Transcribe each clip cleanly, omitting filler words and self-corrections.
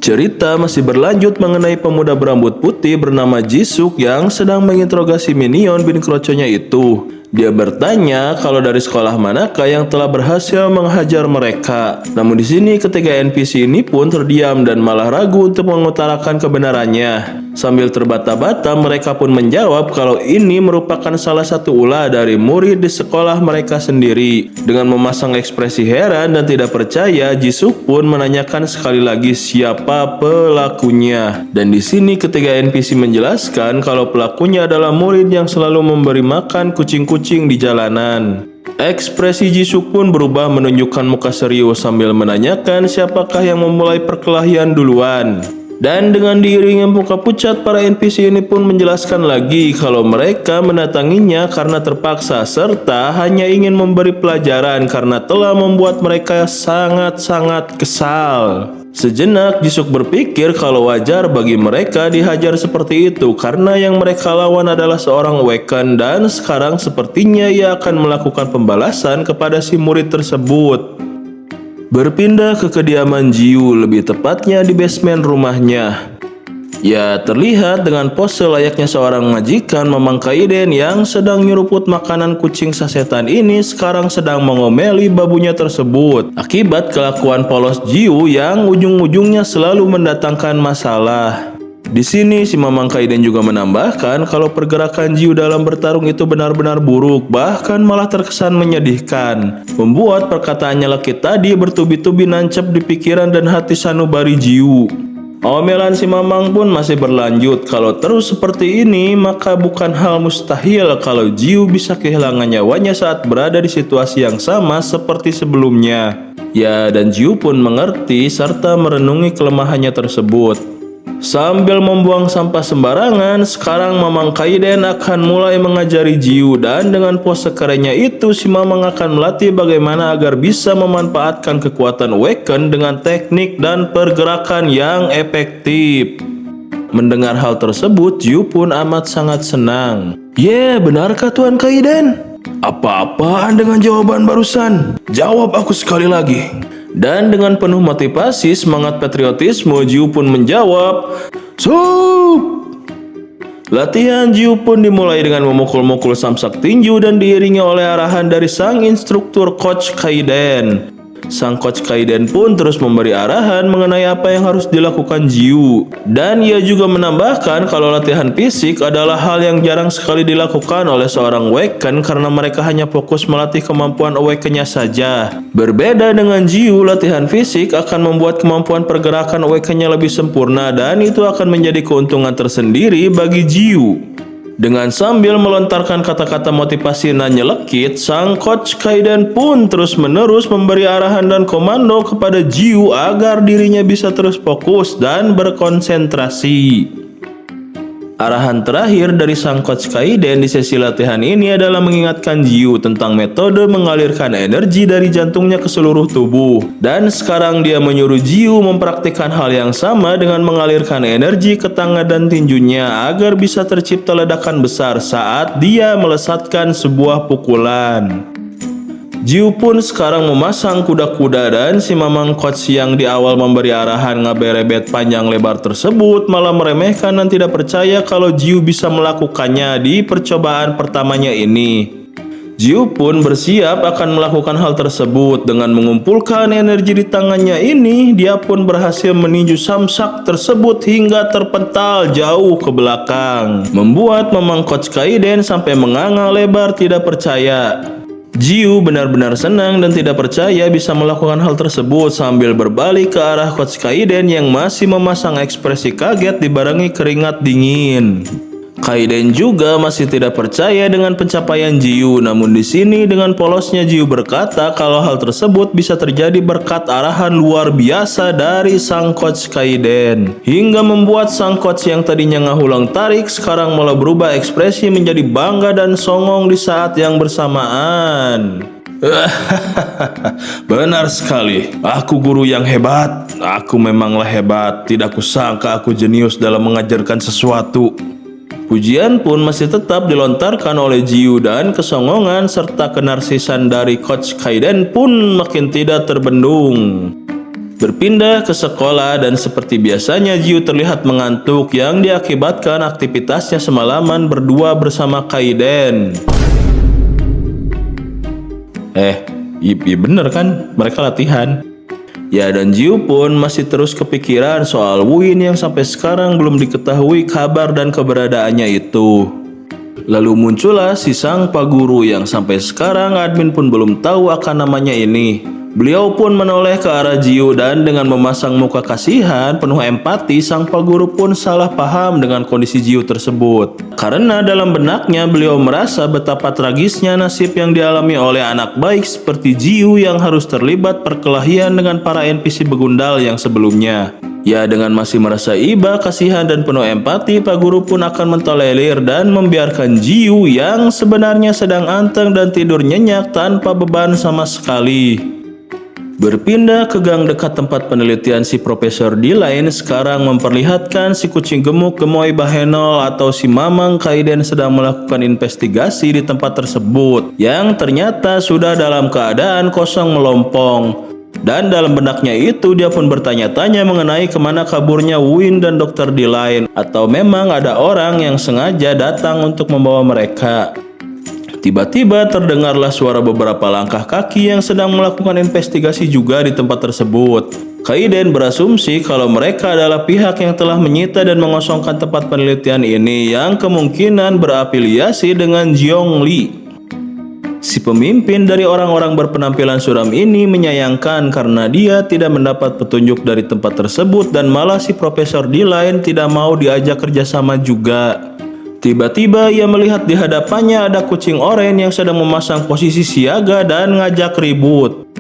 Cerita masih berlanjut mengenai pemuda berambut putih bernama Jisuk yang sedang menginterogasi minion bin kroconya itu. Dia bertanya kalau dari sekolah manakah yang telah berhasil menghajar mereka. Namun di sini ketiga NPC ini pun terdiam dan malah ragu untuk mengutarakan kebenarannya. Sambil terbata-bata mereka pun menjawab kalau ini merupakan salah satu ulah dari murid di sekolah mereka sendiri. Dengan memasang ekspresi heran dan tidak percaya, Jisuk pun menanyakan sekali lagi siapa pelakunya. Dan di sini ketiga NPC menjelaskan kalau pelakunya adalah murid yang selalu memberi makan kucing-kucing di jalanan. Ekspresi Jisuk pun berubah menunjukkan muka serius sambil menanyakan siapakah yang memulai perkelahian duluan. Dan dengan diiringi muka pucat, para NPC ini pun menjelaskan lagi kalau mereka mendatanginya karena terpaksa serta hanya ingin memberi pelajaran karena telah membuat mereka sangat-sangat kesal. Sejenak Jisuk berpikir kalau wajar bagi mereka dihajar seperti itu karena yang mereka lawan adalah seorang Awaken dan sekarang sepertinya ia akan melakukan pembalasan kepada si murid tersebut. Berpindah ke kediaman Jiu, lebih tepatnya di basement rumahnya. Ya, terlihat dengan pose layaknya seorang majikan Mamang Kaiden yang sedang nyeruput makanan kucing sasetan ini sekarang sedang mengomeli babunya tersebut. Akibat kelakuan polos Jiu yang ujung-ujungnya selalu mendatangkan masalah. Di sini si Mamang Kaiden juga menambahkan kalau pergerakan Jiu dalam bertarung itu benar-benar buruk, bahkan malah terkesan menyedihkan. Membuat perkataannya lekit tadi bertubi-tubi nancep di pikiran dan hati sanubari Jiu. Omelan si Mamang pun masih berlanjut kalau terus seperti ini maka bukan hal mustahil kalau Jiu bisa kehilangan nyawanya saat berada di situasi yang sama seperti sebelumnya. Ya, dan Jiu pun mengerti serta merenungi kelemahannya tersebut. Sambil membuang sampah sembarangan, sekarang Mamang Kaiden akan mulai mengajari Jiu dan dengan pose kerennya itu si Mamang akan melatih bagaimana agar bisa memanfaatkan kekuatan Awaken dengan teknik dan pergerakan yang efektif. Mendengar hal tersebut, Jiu pun amat sangat senang. Benarkah Tuan Kaiden? Apa-apaan dengan jawaban barusan? Jawab aku sekali lagi. Dan dengan penuh motivasi semangat patriotisme, Jiu pun menjawab, "Sup!" Latihan Jiu pun dimulai dengan memukul-mukul samsak tinju dan diiringi oleh arahan dari sang instruktur Coach Kaiden. Sang Coach Kaiden pun terus memberi arahan mengenai apa yang harus dilakukan Jiu. Dan ia juga menambahkan kalau latihan fisik adalah hal yang jarang sekali dilakukan oleh seorang Awaken karena mereka hanya fokus melatih kemampuan Awakennya saja. Berbeda dengan Jiu, latihan fisik akan membuat kemampuan pergerakan Awakennya lebih sempurna dan itu akan menjadi keuntungan tersendiri bagi Jiu. Dengan sambil melontarkan kata-kata motivasi nan nyelekit, sang Coach Kaiden pun terus-menerus memberi arahan dan komando kepada Jiu agar dirinya bisa terus fokus dan berkonsentrasi. Arahan terakhir dari sang Coach Kaiden di sesi latihan ini adalah mengingatkan Jiu tentang metode mengalirkan energi dari jantungnya ke seluruh tubuh. Dan sekarang dia menyuruh Jiu mempraktikkan hal yang sama dengan mengalirkan energi ke tangan dan tinjunya agar bisa tercipta ledakan besar saat dia melesatkan sebuah pukulan. Jiu pun sekarang memasang kuda-kuda dan si Mamang Coach yang di awal memberi arahan ngaberebet panjang lebar tersebut malah meremehkan dan tidak percaya kalau Jiu bisa melakukannya di percobaan pertamanya ini. Jiu pun bersiap akan melakukan hal tersebut. Dengan mengumpulkan energi di tangannya ini, dia pun berhasil meninju samsak tersebut hingga terpental jauh ke belakang, membuat Mamang Coach Kaiden sampai menganga lebar tidak percaya. Jiu benar-benar senang dan tidak percaya bisa melakukan hal tersebut sambil berbalik ke arah Coach Kaiden yang masih memasang ekspresi kaget dibarengi keringat dingin. Kaiden juga masih tidak percaya dengan pencapaian Jiu, namun di sini dengan polosnya Jiu berkata kalau hal tersebut bisa terjadi berkat arahan luar biasa dari sang Coach Kaiden, hingga membuat sang coach yang tadinya ngahulang tarik sekarang malah berubah ekspresi menjadi bangga dan songong di saat yang bersamaan. Benar sekali, aku guru yang hebat. Aku memanglah hebat, tidak kusangka aku jenius dalam mengajarkan sesuatu. Pujian pun masih tetap dilontarkan oleh Jiu dan kesongongan serta kenarsisan dari Coach Kaiden pun makin tidak terbendung. Berpindah ke sekolah dan seperti biasanya Jiu terlihat mengantuk yang diakibatkan aktivitasnya semalaman berdua bersama Kaiden. Iya bener kan? Mereka latihan. Ya, dan Jiu pun masih terus kepikiran soal Wuin yang sampai sekarang belum diketahui kabar dan keberadaannya itu. Lalu muncullah si sang Pak Guru yang sampai sekarang admin pun belum tahu akan namanya ini. Beliau pun menoleh ke arah Jiu dan dengan memasang muka kasihan penuh empati, sang Pak Guru pun salah paham dengan kondisi Jiu tersebut. Karena dalam benaknya beliau merasa betapa tragisnya nasib yang dialami oleh anak baik seperti Jiu yang harus terlibat perkelahian dengan para NPC begundal yang sebelumnya. Ya, dengan masih merasa iba, kasihan, dan penuh empati, Pak Guru pun akan mentolerir dan membiarkan Jiu yang sebenarnya sedang anteng dan tidur nyenyak tanpa beban sama sekali. Berpindah ke gang dekat tempat penelitian si Profesor D-Line sekarang memperlihatkan si kucing gemuk gemoy Bahenol atau si Mamang Kaiden sedang melakukan investigasi di tempat tersebut yang ternyata sudah dalam keadaan kosong melompong. Dan dalam benaknya itu dia pun bertanya-tanya mengenai kemana kaburnya Wuin dan Dr. D-Line, atau memang ada orang yang sengaja datang untuk membawa mereka. Tiba-tiba terdengarlah suara beberapa langkah kaki yang sedang melakukan investigasi juga di tempat tersebut. Kaiden berasumsi kalau mereka adalah pihak yang telah menyita dan mengosongkan tempat penelitian ini yang kemungkinan berafiliasi dengan Jiong Li. Si pemimpin dari orang-orang berpenampilan suram ini menyayangkan karena dia tidak mendapat petunjuk dari tempat tersebut dan malah si Profesor D-Line tidak mau diajak kerjasama juga. Tiba-tiba ia melihat di hadapannya ada kucing oranye yang sedang memasang posisi siaga dan ngajak ribut.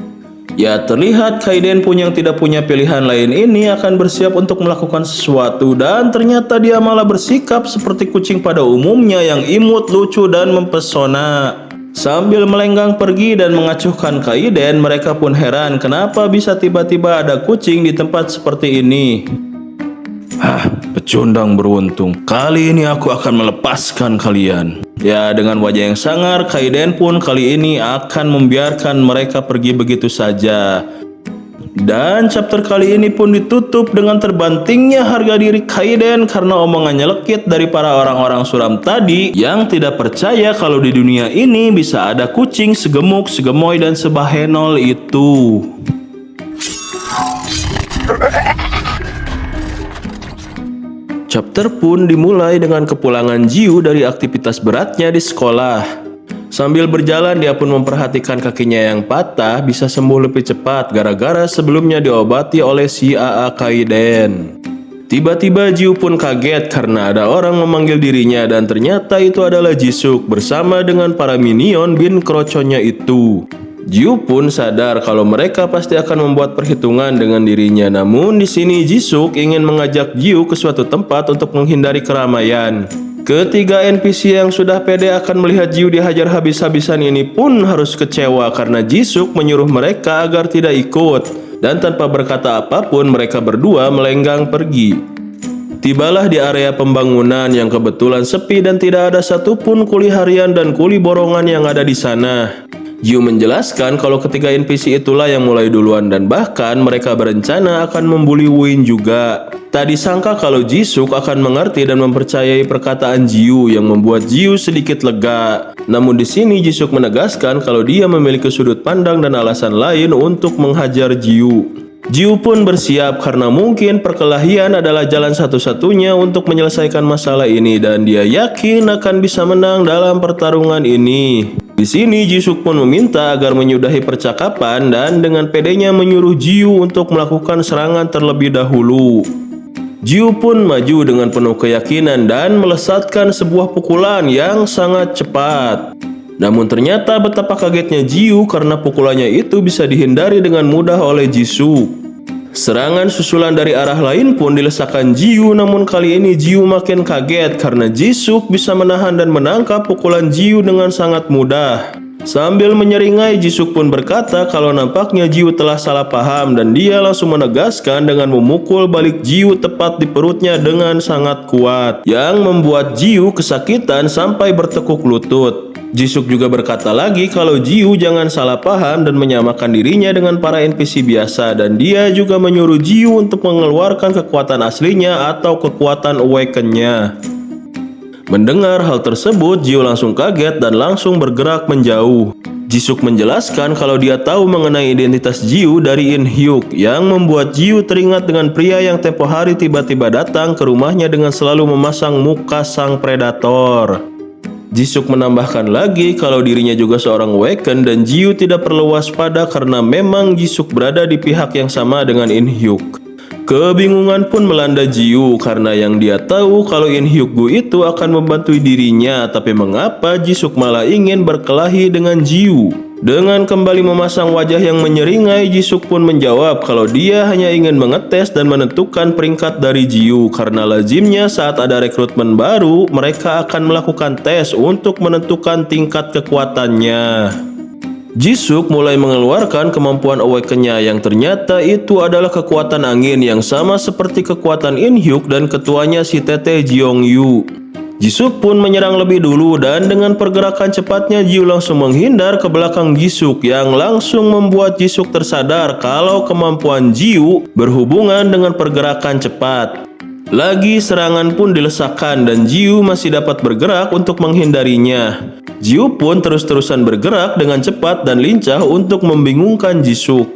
Ya, terlihat Kaiden pun yang tidak punya pilihan lain ini akan bersiap untuk melakukan sesuatu, dan ternyata dia malah bersikap seperti kucing pada umumnya yang imut, lucu, dan mempesona. Sambil melenggang pergi dan mengacuhkan Kaiden, mereka pun heran kenapa bisa tiba-tiba ada kucing di tempat seperti ini. Pecundang beruntung. Kali ini aku akan melepaskan kalian. Ya, dengan wajah yang sangar, Kaiden pun kali ini akan membiarkan mereka pergi begitu saja. Dan chapter kali ini pun ditutup dengan terbantingnya harga diri Kaiden karena omongan nyelekit dari para orang-orang suram tadi yang tidak percaya kalau di dunia ini bisa ada kucing segemuk, segemoy, dan sebahenol itu. Chapter pun dimulai dengan kepulangan Jiu dari aktivitas beratnya di sekolah. Sambil berjalan dia pun memperhatikan kakinya yang patah bisa sembuh lebih cepat gara-gara sebelumnya diobati oleh si AA Kaiden. Tiba-tiba Jiu pun kaget karena ada orang memanggil dirinya dan ternyata itu adalah Jisuk bersama dengan para minion bin kroconya itu. Jiu pun sadar kalau mereka pasti akan membuat perhitungan dengan dirinya. Namun di sini Jisuk ingin mengajak Jiu ke suatu tempat untuk menghindari keramaian. Ketiga NPC yang sudah pede akan melihat Jiu dihajar habis-habisan ini pun harus kecewa karena Jisuk menyuruh mereka agar tidak ikut. Dan tanpa berkata apapun mereka berdua melenggang pergi. Tibalah di area pembangunan yang kebetulan sepi dan tidak ada satupun kuli harian dan kuli borongan yang ada di sana. Jiu menjelaskan kalau ketiga NPC itulah yang mulai duluan dan bahkan mereka berencana akan membuli Wuin juga. Tak disangka kalau Jisuk akan mengerti dan mempercayai perkataan Jiu yang membuat Jiu sedikit lega. Namun di sini Jisuk menegaskan kalau dia memiliki sudut pandang dan alasan lain untuk menghajar Jiu. Jiu pun bersiap karena mungkin perkelahian adalah jalan satu-satunya untuk menyelesaikan masalah ini dan dia yakin akan bisa menang dalam pertarungan ini. Di sini Jisuk pun meminta agar menyudahi percakapan dan dengan pedenya menyuruh Jiu untuk melakukan serangan terlebih dahulu. Jiu pun maju dengan penuh keyakinan dan melesatkan sebuah pukulan yang sangat cepat. Namun ternyata betapa kagetnya Jiu karena pukulannya itu bisa dihindari dengan mudah oleh Jisuk. Serangan susulan dari arah lain pun dilesakkan Jiu, namun kali ini Jiu makin kaget karena Jisuk bisa menahan dan menangkap pukulan Jiu dengan sangat mudah. Sambil menyeringai, Jisuk pun berkata kalau nampaknya Jiu telah salah paham dan dia langsung menegaskan dengan memukul balik Jiu tepat di perutnya dengan sangat kuat yang membuat Jiu kesakitan sampai bertekuk lutut. Jisuk juga berkata lagi kalau Jiu jangan salah paham dan menyamakan dirinya dengan para NPC biasa, dan dia juga menyuruh Jiu untuk mengeluarkan kekuatan aslinya atau kekuatan awaken-nya. Mendengar hal tersebut, Jiu langsung kaget dan langsung bergerak menjauh. Jisuk menjelaskan kalau dia tahu mengenai identitas Jiu dari In-hyuk, yang membuat Jiu teringat dengan pria yang tempo hari tiba-tiba datang ke rumahnya dengan selalu memasang muka sang predator. Jisuk menambahkan lagi kalau dirinya juga seorang awaken dan Jiu tidak perlu waspada karena memang Jisuk berada di pihak yang sama dengan In-hyuk. Kebingungan pun melanda Jiu karena yang dia tahu kalau In-hyuk-gu itu akan membantu dirinya, tapi mengapa Jisuk malah ingin berkelahi dengan Jiu? Dengan kembali memasang wajah yang menyeringai, Jisuk pun menjawab kalau dia hanya ingin mengetes dan menentukan peringkat dari Jiu karena lazimnya saat ada rekrutmen baru, mereka akan melakukan tes untuk menentukan tingkat kekuatannya. Jisuk mulai mengeluarkan kemampuan awaken-nya yang ternyata itu adalah kekuatan angin yang sama seperti kekuatan In-hyuk dan ketuanya si Teteh Jeongyu. Jisuk pun menyerang lebih dulu dan dengan pergerakan cepatnya Jiu langsung menghindar ke belakang Jisuk yang langsung membuat Jisuk tersadar kalau kemampuan Jiu berhubungan dengan pergerakan cepat. Lagi serangan pun dilesakkan dan Jiu masih dapat bergerak untuk menghindarinya. Jiu pun terus-terusan bergerak dengan cepat dan lincah untuk membingungkan Jisuk.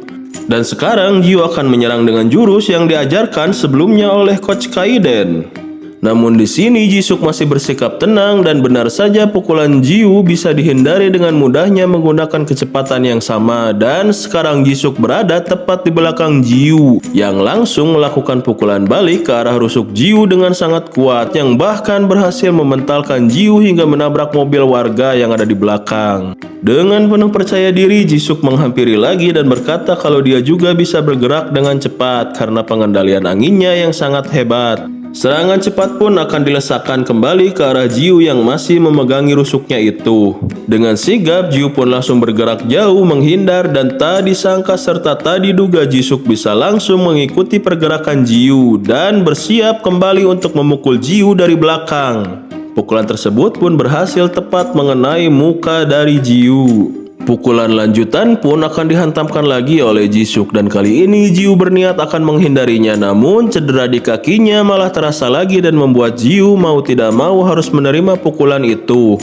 Dan sekarang Jiu akan menyerang dengan jurus yang diajarkan sebelumnya oleh Coach Kaiden. Namun di sini Jisuk masih bersikap tenang dan benar saja pukulan Jiu bisa dihindari dengan mudahnya menggunakan kecepatan yang sama, dan sekarang Jisuk berada tepat di belakang Jiu yang langsung melakukan pukulan balik ke arah rusuk Jiu dengan sangat kuat yang bahkan berhasil mementalkan Jiu hingga menabrak mobil warga yang ada di belakang. Dengan penuh percaya diri, Jisuk menghampiri lagi dan berkata kalau dia juga bisa bergerak dengan cepat karena pengendalian anginnya yang sangat hebat. Serangan cepat pun akan dilesakkan kembali ke arah Jiu yang masih memegangi rusuknya itu. Dengan sigap, Jiu pun langsung bergerak jauh menghindar dan tak disangka serta tak diduga Jisuk bisa langsung mengikuti pergerakan Jiu dan bersiap kembali untuk memukul Jiu dari belakang. Pukulan tersebut pun berhasil tepat mengenai muka dari Jiu. Pukulan lanjutan pun akan dihantamkan lagi oleh Jisuk dan kali ini Jiu berniat akan menghindarinya, namun cedera di kakinya malah terasa lagi dan membuat Jiu mau tidak mau harus menerima pukulan itu.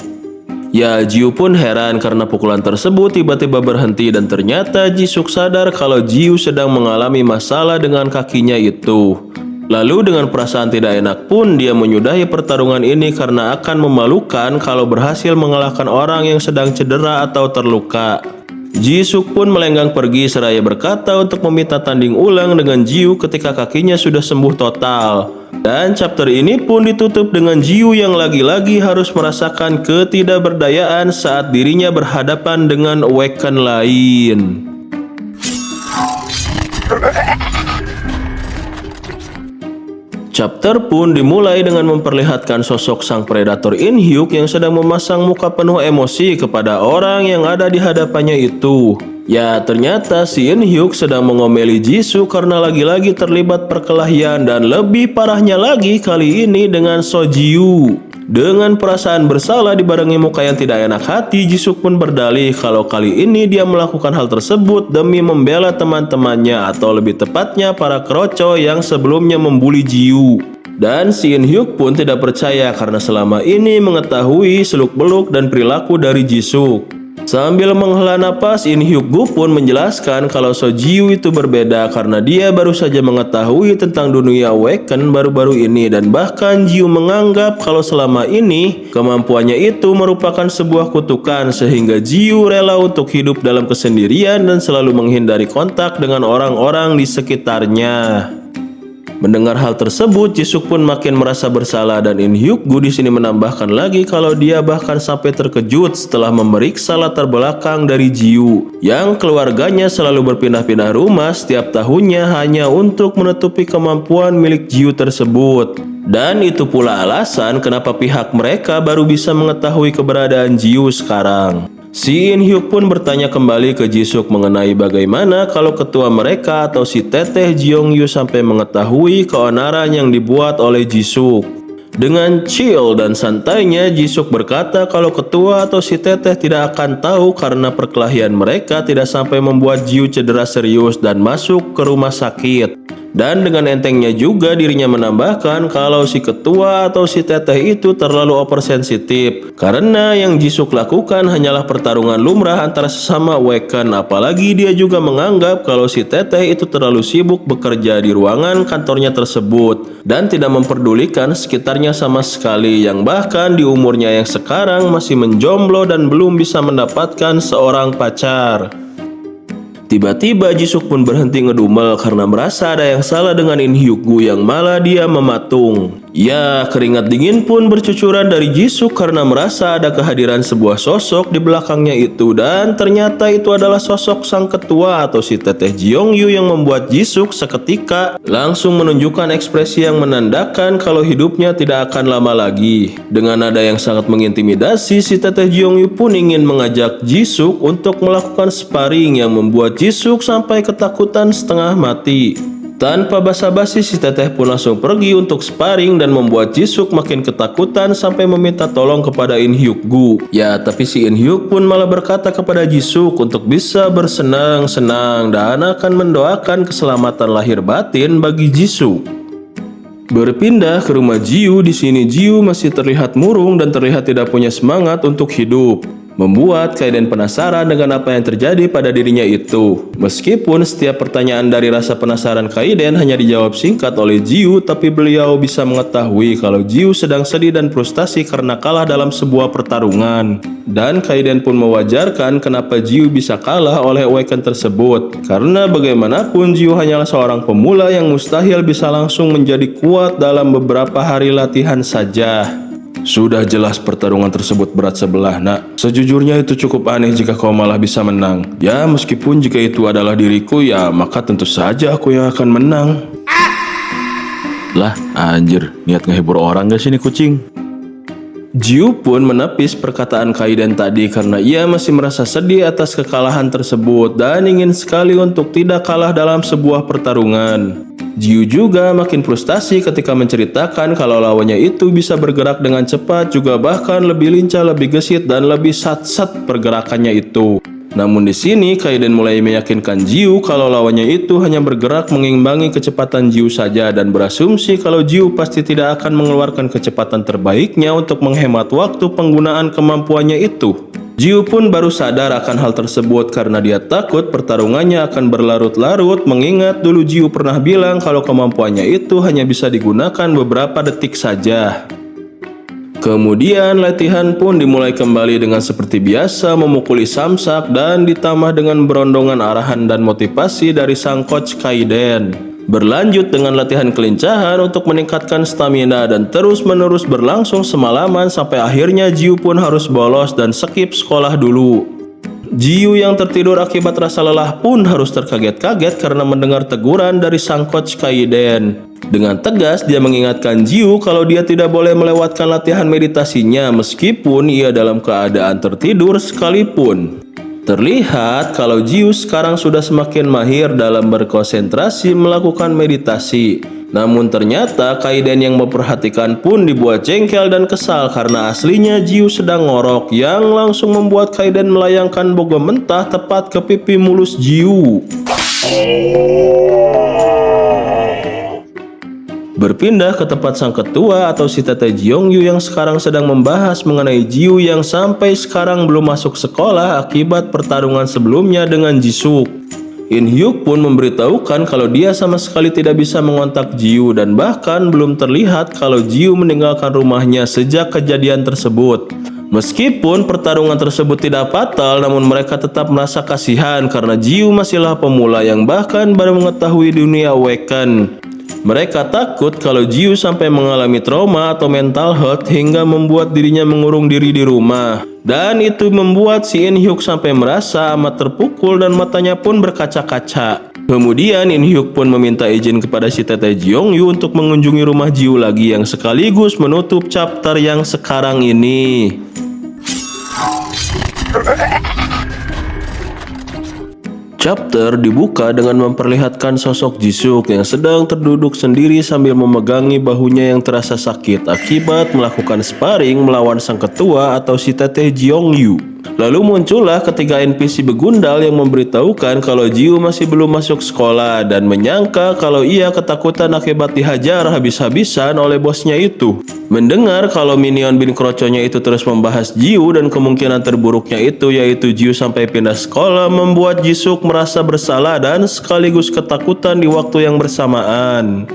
Ya, Jiu pun heran karena pukulan tersebut tiba-tiba berhenti dan ternyata Jisuk sadar kalau Jiu sedang mengalami masalah dengan kakinya itu. Lalu dengan perasaan tidak enak pun dia menyudahi pertarungan ini karena akan memalukan kalau berhasil mengalahkan orang yang sedang cedera atau terluka. Jisuk pun melenggang pergi seraya berkata untuk meminta tanding ulang dengan Jiu ketika kakinya sudah sembuh total. Dan chapter ini pun ditutup dengan Jiu yang lagi-lagi harus merasakan ketidakberdayaan saat dirinya berhadapan dengan awaken lain. Chapter pun dimulai dengan memperlihatkan sosok sang predator In-hyuk yang sedang memasang muka penuh emosi kepada orang yang ada di hadapannya itu. Ya, ternyata si In-hyuk sedang mengomeli Jisuk karena lagi-lagi terlibat perkelahian dan lebih parahnya lagi kali ini dengan Sojiu. Dengan perasaan bersalah dibarengi muka yang tidak enak hati, Jisuk pun berdalih kalau kali ini dia melakukan hal tersebut demi membela teman-temannya atau lebih tepatnya para kroco yang sebelumnya membuli Jiu. Dan si In-hyuk pun tidak percaya karena selama ini mengetahui seluk-beluk dan perilaku dari Jisuk. Sambil menghela napas, In-hyuk-gu pun menjelaskan kalau Sojiu itu berbeda karena dia baru saja mengetahui tentang dunia awaken baru-baru ini dan bahkan Jiu menganggap kalau selama ini kemampuannya itu merupakan sebuah kutukan sehingga Jiu rela untuk hidup dalam kesendirian dan selalu menghindari kontak dengan orang-orang di sekitarnya. Mendengar hal tersebut, Jisuk pun makin merasa bersalah dan In-hyuk-gu di sini menambahkan lagi kalau dia bahkan sampai terkejut setelah memeriksa latar belakang dari Jiu yang keluarganya selalu berpindah-pindah rumah setiap tahunnya hanya untuk menutupi kemampuan milik Jiu tersebut. Dan itu pula alasan kenapa pihak mereka baru bisa mengetahui keberadaan Jiu sekarang. Si In Hyuk pun bertanya kembali ke Jisuk mengenai bagaimana kalau ketua mereka atau si Teteh Jeong Yu sampai mengetahui keonaran yang dibuat oleh Jisuk. Dengan chill dan santainya, Jisuk berkata kalau ketua atau si Teteh tidak akan tahu karena perkelahian mereka tidak sampai membuat Jiu cedera serius dan masuk ke rumah sakit. Dan dengan entengnya juga dirinya menambahkan kalau si ketua atau si Teteh itu terlalu oversensitif karena yang Jisuk lakukan hanyalah pertarungan lumrah antara sesama Weken, apalagi dia juga menganggap kalau si Teteh itu terlalu sibuk bekerja di ruangan kantornya tersebut dan tidak memperdulikan sekitarnya sama sekali, yang bahkan di umurnya yang sekarang masih menjomblo dan belum bisa mendapatkan seorang pacar. Tiba-tiba Jisuk pun berhenti ngedumel karena merasa ada yang salah dengan In Hyuk Gu yang malah dia mematung. Ya, keringat dingin pun bercucuran dari Jisuk karena merasa ada kehadiran sebuah sosok di belakangnya itu, dan ternyata itu adalah sosok sang ketua atau si Teteh Jeong Yu yang membuat Jisuk seketika langsung menunjukkan ekspresi yang menandakan kalau hidupnya tidak akan lama lagi. Dengan nada yang sangat mengintimidasi, si Teteh Jeong Yu pun ingin mengajak Jisuk untuk melakukan sparring yang membuat Jisuk sampai ketakutan setengah mati. Tanpa basa-basi, si Teteh pun langsung pergi untuk sparring dan membuat Jisuk makin ketakutan sampai meminta tolong kepada In Hyuk Gu. Ya, tapi si In Hyuk pun malah berkata kepada Jisuk untuk bisa bersenang-senang dan akan mendoakan keselamatan lahir batin bagi Jisuk. Berpindah ke rumah Jiu, di sini Jiu masih terlihat murung dan terlihat tidak punya semangat untuk hidup, membuat Kaiden penasaran dengan apa yang terjadi pada dirinya itu. Meskipun setiap pertanyaan dari rasa penasaran Kaiden hanya dijawab singkat oleh Jiu, tapi beliau bisa mengetahui kalau Jiu sedang sedih dan frustasi karena kalah dalam sebuah pertarungan. Dan Kaiden pun mewajarkan kenapa Jiu bisa kalah oleh Weken tersebut, karena bagaimanapun Jiu hanyalah seorang pemula yang mustahil bisa langsung menjadi kuat dalam beberapa hari latihan saja. Sudah jelas pertarungan tersebut berat sebelah, nak. Sejujurnya itu cukup aneh jika kau malah bisa menang. Ya, meskipun jika itu adalah diriku, ya maka tentu saja aku yang akan menang. Lah, anjir, niat ngehibur orang gak sih nih kucing? Jiu pun menepis perkataan Kaiden tadi karena ia masih merasa sedih atas kekalahan tersebut dan ingin sekali untuk tidak kalah dalam sebuah pertarungan. Jiu juga makin frustasi ketika menceritakan kalau lawannya itu bisa bergerak dengan cepat, juga bahkan lebih lincah, lebih gesit, dan lebih sat-sat pergerakannya itu. Namun di sini Kaiden mulai meyakinkan Jiu kalau lawannya itu hanya bergerak mengimbangi kecepatan Jiu saja dan berasumsi kalau Jiu pasti tidak akan mengeluarkan kecepatan terbaiknya untuk menghemat waktu penggunaan kemampuannya itu. Jiu pun baru sadar akan hal tersebut karena dia takut pertarungannya akan berlarut-larut, mengingat dulu Jiu pernah bilang kalau kemampuannya itu hanya bisa digunakan beberapa detik saja. Kemudian latihan pun dimulai kembali dengan seperti biasa, memukuli samsak dan ditambah dengan berondongan arahan dan motivasi dari sang coach Kaiden. Berlanjut dengan latihan kelincahan untuk meningkatkan stamina dan terus-menerus berlangsung semalaman sampai akhirnya Jiu pun harus bolos dan skip sekolah dulu. Jiu yang tertidur akibat rasa lelah pun harus terkaget-kaget karena mendengar teguran dari sang coach Kaiden. Dengan tegas dia mengingatkan Jiu kalau dia tidak boleh melewatkan latihan meditasinya meskipun ia dalam keadaan tertidur sekalipun. Terlihat kalau Jiu sekarang sudah semakin mahir dalam berkonsentrasi melakukan meditasi. Namun ternyata Kaiden yang memperhatikan pun dibuat jengkel dan kesal karena aslinya Jiu sedang ngorok, yang langsung membuat Kaiden melayangkan bogem mentah tepat ke pipi mulus Jiu. Berpindah ke tempat sang ketua atau si Teteh Jeong Yu yang sekarang sedang membahas mengenai Jiu yang sampai sekarang belum masuk sekolah akibat pertarungan sebelumnya dengan Jisuk. In Hyuk pun memberitahukan kalau dia sama sekali tidak bisa mengontak Jiu dan bahkan belum terlihat kalau Jiu meninggalkan rumahnya sejak kejadian tersebut. Meskipun pertarungan tersebut tidak fatal, namun mereka tetap merasa kasihan karena Jiu masihlah pemula yang bahkan baru mengetahui dunia Weken. Mereka takut kalau Jiu sampai mengalami trauma atau mental health hingga membuat dirinya mengurung diri di rumah. Dan itu membuat si In Hyuk sampai merasa amat terpukul dan matanya pun berkaca-kaca. Kemudian In Hyuk pun meminta izin kepada si Teteh Jeong Yu untuk mengunjungi rumah Jiu lagi, yang sekaligus menutup chapter yang sekarang ini. Chapter dibuka dengan memperlihatkan sosok Jisuk yang sedang terduduk sendiri sambil memegangi bahunya yang terasa sakit akibat melakukan sparring melawan sang ketua atau si teteh Jeongyu. Lalu muncullah ketiga NPC begundal yang memberitahukan kalau Jiu masih belum masuk sekolah dan menyangka kalau ia ketakutan akibat dihajar habis-habisan oleh bosnya itu. Mendengar kalau minion bin kroconya itu terus membahas Jiu dan kemungkinan terburuknya itu yaitu Jiu sampai pindah sekolah, membuat Jisuk merasa bersalah dan sekaligus ketakutan di waktu yang bersamaan.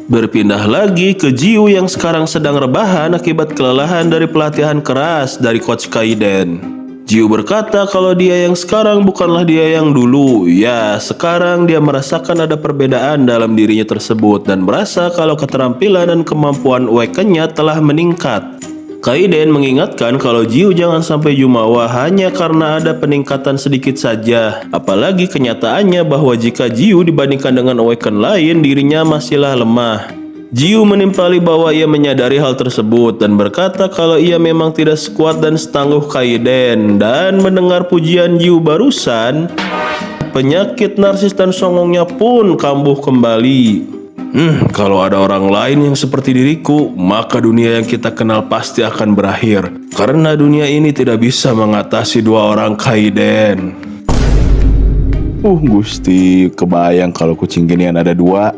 Berpindah lagi ke Jiu yang sekarang sedang rebahan akibat kelelahan dari pelatihan keras dari Coach Kaiden. Jiu berkata kalau dia yang sekarang bukanlah dia yang dulu. Ya, sekarang dia merasakan ada perbedaan dalam dirinya tersebut dan merasa kalau keterampilan dan kemampuan Awaken-nya telah meningkat. Kaiden mengingatkan kalau Jiu jangan sampai jumawa hanya karena ada peningkatan sedikit saja. Apalagi kenyataannya bahwa jika Jiu dibandingkan dengan Awaken lain, dirinya masihlah lemah. Jiu menimpali bahwa ia menyadari hal tersebut dan berkata kalau ia memang tidak sekuat dan setangguh Kaiden. Dan mendengar pujian Jiu barusan, penyakit narsis dan songongnya pun kambuh kembali. Kalau ada orang lain yang seperti diriku, maka dunia yang kita kenal pasti akan berakhir. Karena dunia ini tidak bisa mengatasi dua orang Kaiden. Gusti, kebayang kalau kucing ginian ada dua.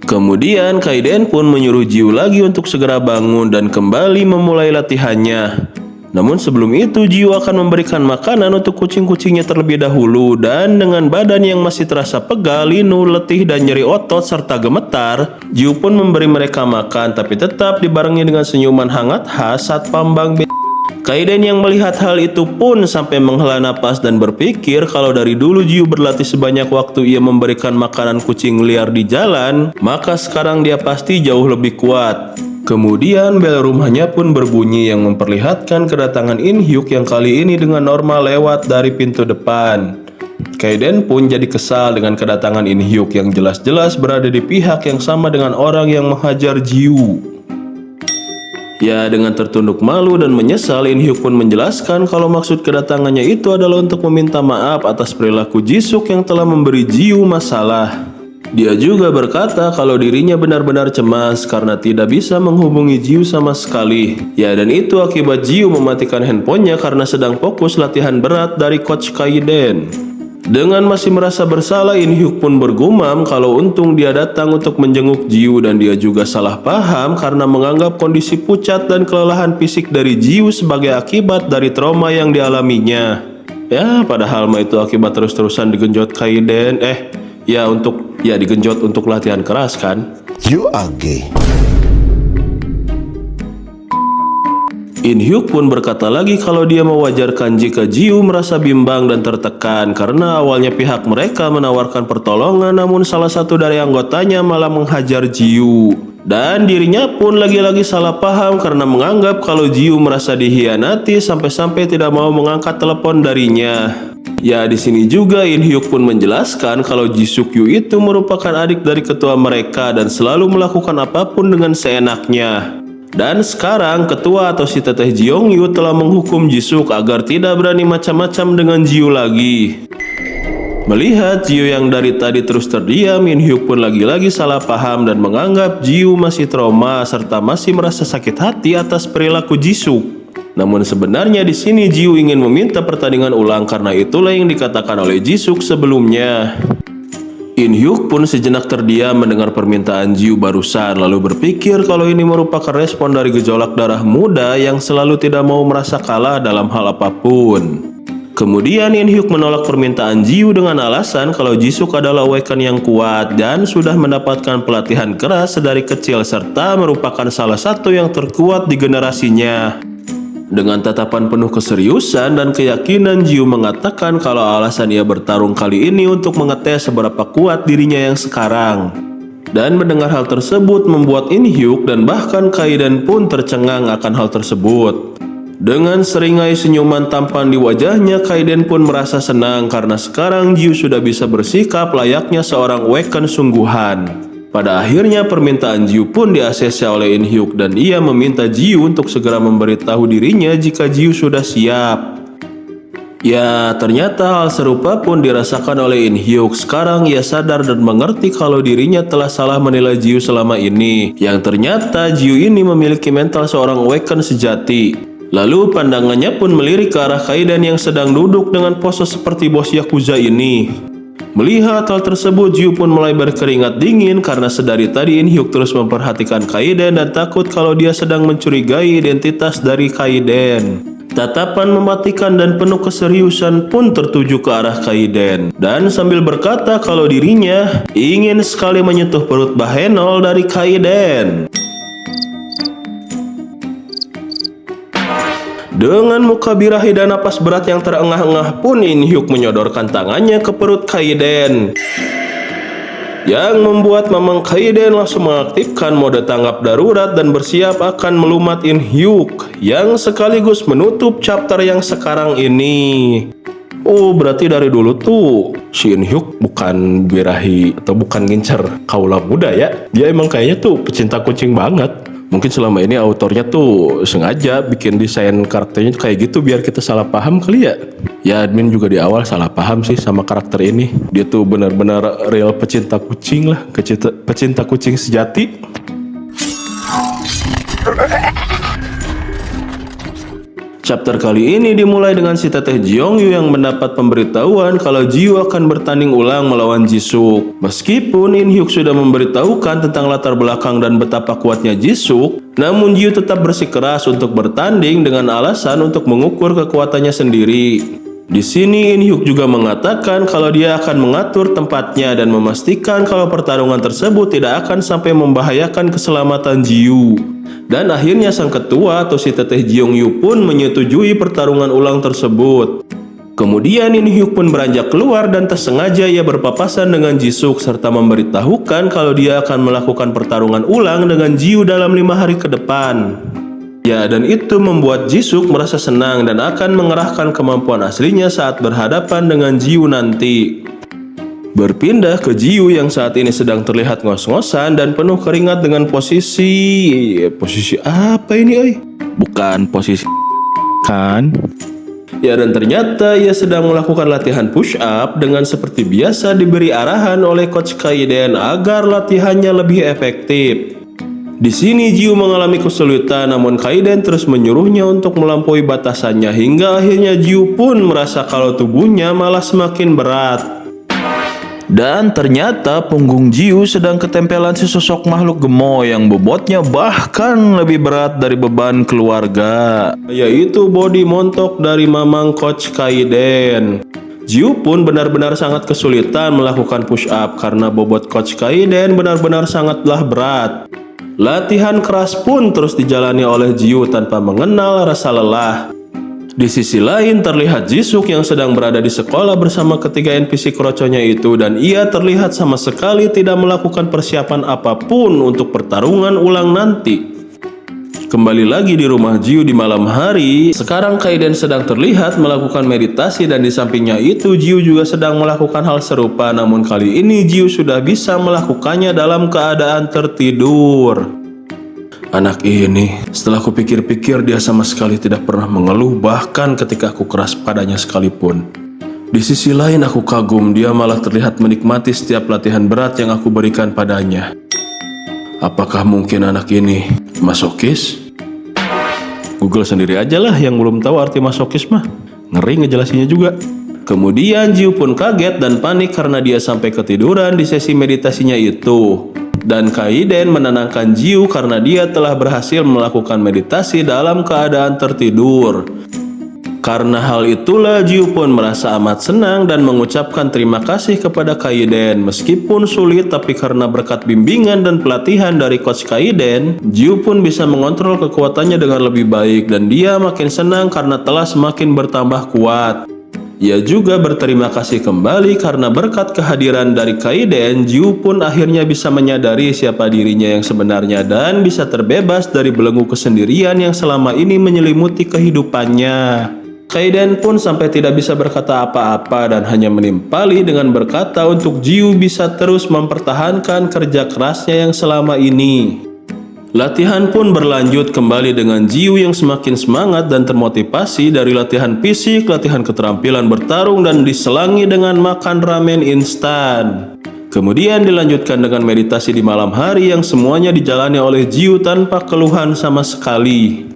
Kemudian Kaiden pun menyuruh Jiu lagi untuk segera bangun dan kembali memulai latihannya. Namun sebelum itu Jiu akan memberikan makanan untuk kucing-kucingnya terlebih dahulu. Dan dengan badan yang masih terasa pegal, linu, letih, dan nyeri otot serta gemetar, Jiu pun memberi mereka makan, tapi tetap dibarengi dengan senyuman hangat khas saat pambang Kaiden yang melihat hal itu pun sampai menghela napas dan berpikir kalau dari dulu Jiu berlatih sebanyak waktu ia memberikan makanan kucing liar di jalan, maka sekarang dia pasti jauh lebih kuat. Kemudian bel rumahnya pun berbunyi yang memperlihatkan kedatangan In Hyuk yang kali ini dengan normal lewat dari pintu depan. Kaiden pun jadi kesal dengan kedatangan In Hyuk yang jelas-jelas berada di pihak yang sama dengan orang yang menghajar Jiu. Ya, dengan tertunduk malu dan menyesal, In Hyuk pun menjelaskan kalau maksud kedatangannya itu adalah untuk meminta maaf atas perilaku Jisuk yang telah memberi Jiu masalah. Dia juga berkata kalau dirinya benar-benar cemas karena tidak bisa menghubungi Jiu sama sekali. Ya, dan itu akibat Jiu mematikan handphonenya karena sedang fokus latihan berat dari Coach Kaiden. Dengan masih merasa bersalah, In Hyuk pun bergumam kalau untung dia datang untuk menjenguk Jiu dan dia juga salah paham karena menganggap kondisi pucat dan kelelahan fisik dari Jiu sebagai akibat dari trauma yang dialaminya. Ya, padahal mah itu akibat terus-terusan digenjot Kaiden. Digenjot untuk latihan keras kan? You are gay. In Hyuk pun berkata lagi kalau dia mewajarkan jika Jiu merasa bimbang dan tertekan karena awalnya pihak mereka menawarkan pertolongan namun salah satu dari anggotanya malah menghajar Jiu. Dan dirinya pun lagi-lagi salah paham karena menganggap kalau Jiu merasa dihianati sampai-sampai tidak mau mengangkat telepon darinya. Ya, di sini juga In Hyuk pun menjelaskan kalau Jisuk Yu itu merupakan adik dari ketua mereka dan selalu melakukan apapun dengan seenaknya. Dan sekarang ketua atau si teteh Jeongyu telah menghukum Jisuk agar tidak berani macam-macam dengan Jiu lagi. Melihat Jiu yang dari tadi terus terdiam, In Hyuk pun lagi-lagi salah paham dan menganggap Jiu masih trauma serta masih merasa sakit hati atas perilaku Jisuk. Namun sebenarnya di sini Jiu ingin meminta pertandingan ulang karena itulah yang dikatakan oleh Jisuk sebelumnya. In Hyuk pun sejenak terdiam mendengar permintaan Jiu barusan, lalu berpikir kalau ini merupakan respon dari gejolak darah muda yang selalu tidak mau merasa kalah dalam hal apapun. Kemudian In Hyuk menolak permintaan Jiu dengan alasan kalau Jisuk adalah Awaken yang kuat dan sudah mendapatkan pelatihan keras sedari kecil serta merupakan salah satu yang terkuat di generasinya. Dengan tatapan penuh keseriusan dan keyakinan, Jiu mengatakan kalau alasan ia bertarung kali ini untuk mengetes seberapa kuat dirinya yang sekarang. Dan mendengar hal tersebut membuat In Hyuk dan bahkan Kaiden pun tercengang akan hal tersebut. Dengan seringai senyuman tampan di wajahnya, Kaiden pun merasa senang karena sekarang Jiu sudah bisa bersikap layaknya seorang Awaken sungguhan. Pada akhirnya permintaan Jiu pun di-ACC oleh In Hyuk dan ia meminta Jiu untuk segera memberitahu dirinya jika Jiu sudah siap. Ya, ternyata hal serupa pun dirasakan oleh In Hyuk. Sekarang ia sadar dan mengerti kalau dirinya telah salah menilai Jiu selama ini. Yang ternyata Jiu ini memiliki mental seorang Awaken sejati. Lalu pandangannya pun melirik ke arah Kaiden yang sedang duduk dengan pose seperti bos Yakuza ini. Melihat hal tersebut, Jiu pun mulai berkeringat dingin karena sedari tadi In Hyuk terus memperhatikan Kaiden dan takut kalau dia sedang mencurigai identitas dari Kaiden. Tatapan mematikan dan penuh keseriusan pun tertuju ke arah Kaiden. Dan sambil berkata kalau dirinya ingin sekali menyentuh perut Bahenol dari Kaiden. Dengan muka birahi dan napas berat yang terengah-engah pun In Hyuk menyodorkan tangannya ke perut Kaiden, yang membuat Mamang Kaiden langsung mengaktifkan mode tanggap darurat dan bersiap akan melumat In Hyuk, yang sekaligus menutup chapter yang sekarang ini. Oh, berarti dari dulu tuh si In Hyuk bukan birahi atau bukan ngincer kaula muda ya. Dia emang kayaknya tuh pecinta kucing banget. Mungkin selama ini autornya tuh sengaja bikin desain karakternya kayak gitu biar kita salah paham kali ya. Ya, admin juga di awal salah paham sih sama karakter ini. Dia tuh benar-benar real pecinta kucing lah, pecinta kucing sejati. Chapter kali ini dimulai dengan si Teteh Jeongyu yang mendapat pemberitahuan kalau Jiu akan bertanding ulang melawan Jisuk. Meskipun In Hyuk sudah memberitahukan tentang latar belakang dan betapa kuatnya Jisuk, namun Jiu tetap bersikeras untuk bertanding dengan alasan untuk mengukur kekuatannya sendiri. Di sini In Hyuk juga mengatakan kalau dia akan mengatur tempatnya dan memastikan kalau pertarungan tersebut tidak akan sampai membahayakan keselamatan Jiu. Dan akhirnya sang ketua atau si Teteh Jeongyu pun menyetujui pertarungan ulang tersebut. Kemudian In Hyuk pun beranjak keluar dan tak sengaja ia berpapasan dengan Jisuk serta memberitahukan kalau dia akan melakukan pertarungan ulang dengan Jiu dalam 5 hari ke depan. Ya, dan itu membuat Jisuk merasa senang dan akan mengerahkan kemampuan aslinya saat berhadapan dengan Jiu nanti. Berpindah ke Jiu yang saat ini sedang terlihat ngos-ngosan dan penuh keringat dengan posisi apa ini oi? Bukan posisi kan? Ya, dan ternyata ia sedang melakukan latihan push up dengan seperti biasa diberi arahan oleh Coach Kaiden agar latihannya lebih efektif. Di sini Jiu mengalami kesulitan, namun Kaiden terus menyuruhnya untuk melampaui batasannya hingga akhirnya Jiu pun merasa kalau tubuhnya malah semakin berat. Dan ternyata punggung Jiu sedang ketempelan sesosok makhluk gemoy yang bobotnya bahkan lebih berat dari beban keluarga, yaitu body montok dari Mamang Coach Kaiden. Jiu pun benar-benar sangat kesulitan melakukan push up karena bobot Coach Kaiden benar-benar sangatlah berat. Latihan keras pun terus dijalani oleh Jiu tanpa mengenal rasa lelah. Di sisi lain terlihat Jisuk yang sedang berada di sekolah bersama ketiga NPC kroconya itu dan ia terlihat sama sekali tidak melakukan persiapan apapun untuk pertarungan ulang nanti. Kembali lagi di rumah Jiu di malam hari, sekarang Kaiden sedang terlihat melakukan meditasi dan di sampingnya itu Jiu juga sedang melakukan hal serupa, namun kali ini Jiu sudah bisa melakukannya dalam keadaan tertidur. Anak ini, setelah kupikir-pikir dia sama sekali tidak pernah mengeluh bahkan ketika aku keras padanya sekalipun. Di sisi lain aku kagum, dia malah terlihat menikmati setiap latihan berat yang aku berikan padanya. Apakah mungkin anak ini masokis? Google sendiri aja lah yang belum tahu arti masokis mah. Ngeri ngejelasinnya juga. Kemudian Jiu pun kaget dan panik karena dia sampai ketiduran di sesi meditasinya itu. Dan Kaiden menenangkan Jiu karena dia telah berhasil melakukan meditasi dalam keadaan tertidur. Karena hal itulah Jiu pun merasa amat senang dan mengucapkan terima kasih kepada Kaiden. Meskipun sulit, tapi karena berkat bimbingan dan pelatihan dari Coach Kaiden, Jiu pun bisa mengontrol kekuatannya dengan lebih baik dan dia makin senang karena telah semakin bertambah kuat. Ia juga berterima kasih kembali karena berkat kehadiran dari Kaiden, Jiu pun akhirnya bisa menyadari siapa dirinya yang sebenarnya dan bisa terbebas dari belenggu kesendirian yang selama ini menyelimuti kehidupannya. Kaiden pun sampai tidak bisa berkata apa-apa dan hanya menimpali dengan berkata untuk Jiu bisa terus mempertahankan kerja kerasnya yang selama ini. Latihan pun berlanjut kembali dengan Jiu yang semakin semangat dan termotivasi dari latihan fisik, latihan keterampilan bertarung, dan diselangi dengan makan ramen instan. Kemudian dilanjutkan dengan meditasi di malam hari yang semuanya dijalani oleh Jiu tanpa keluhan sama sekali.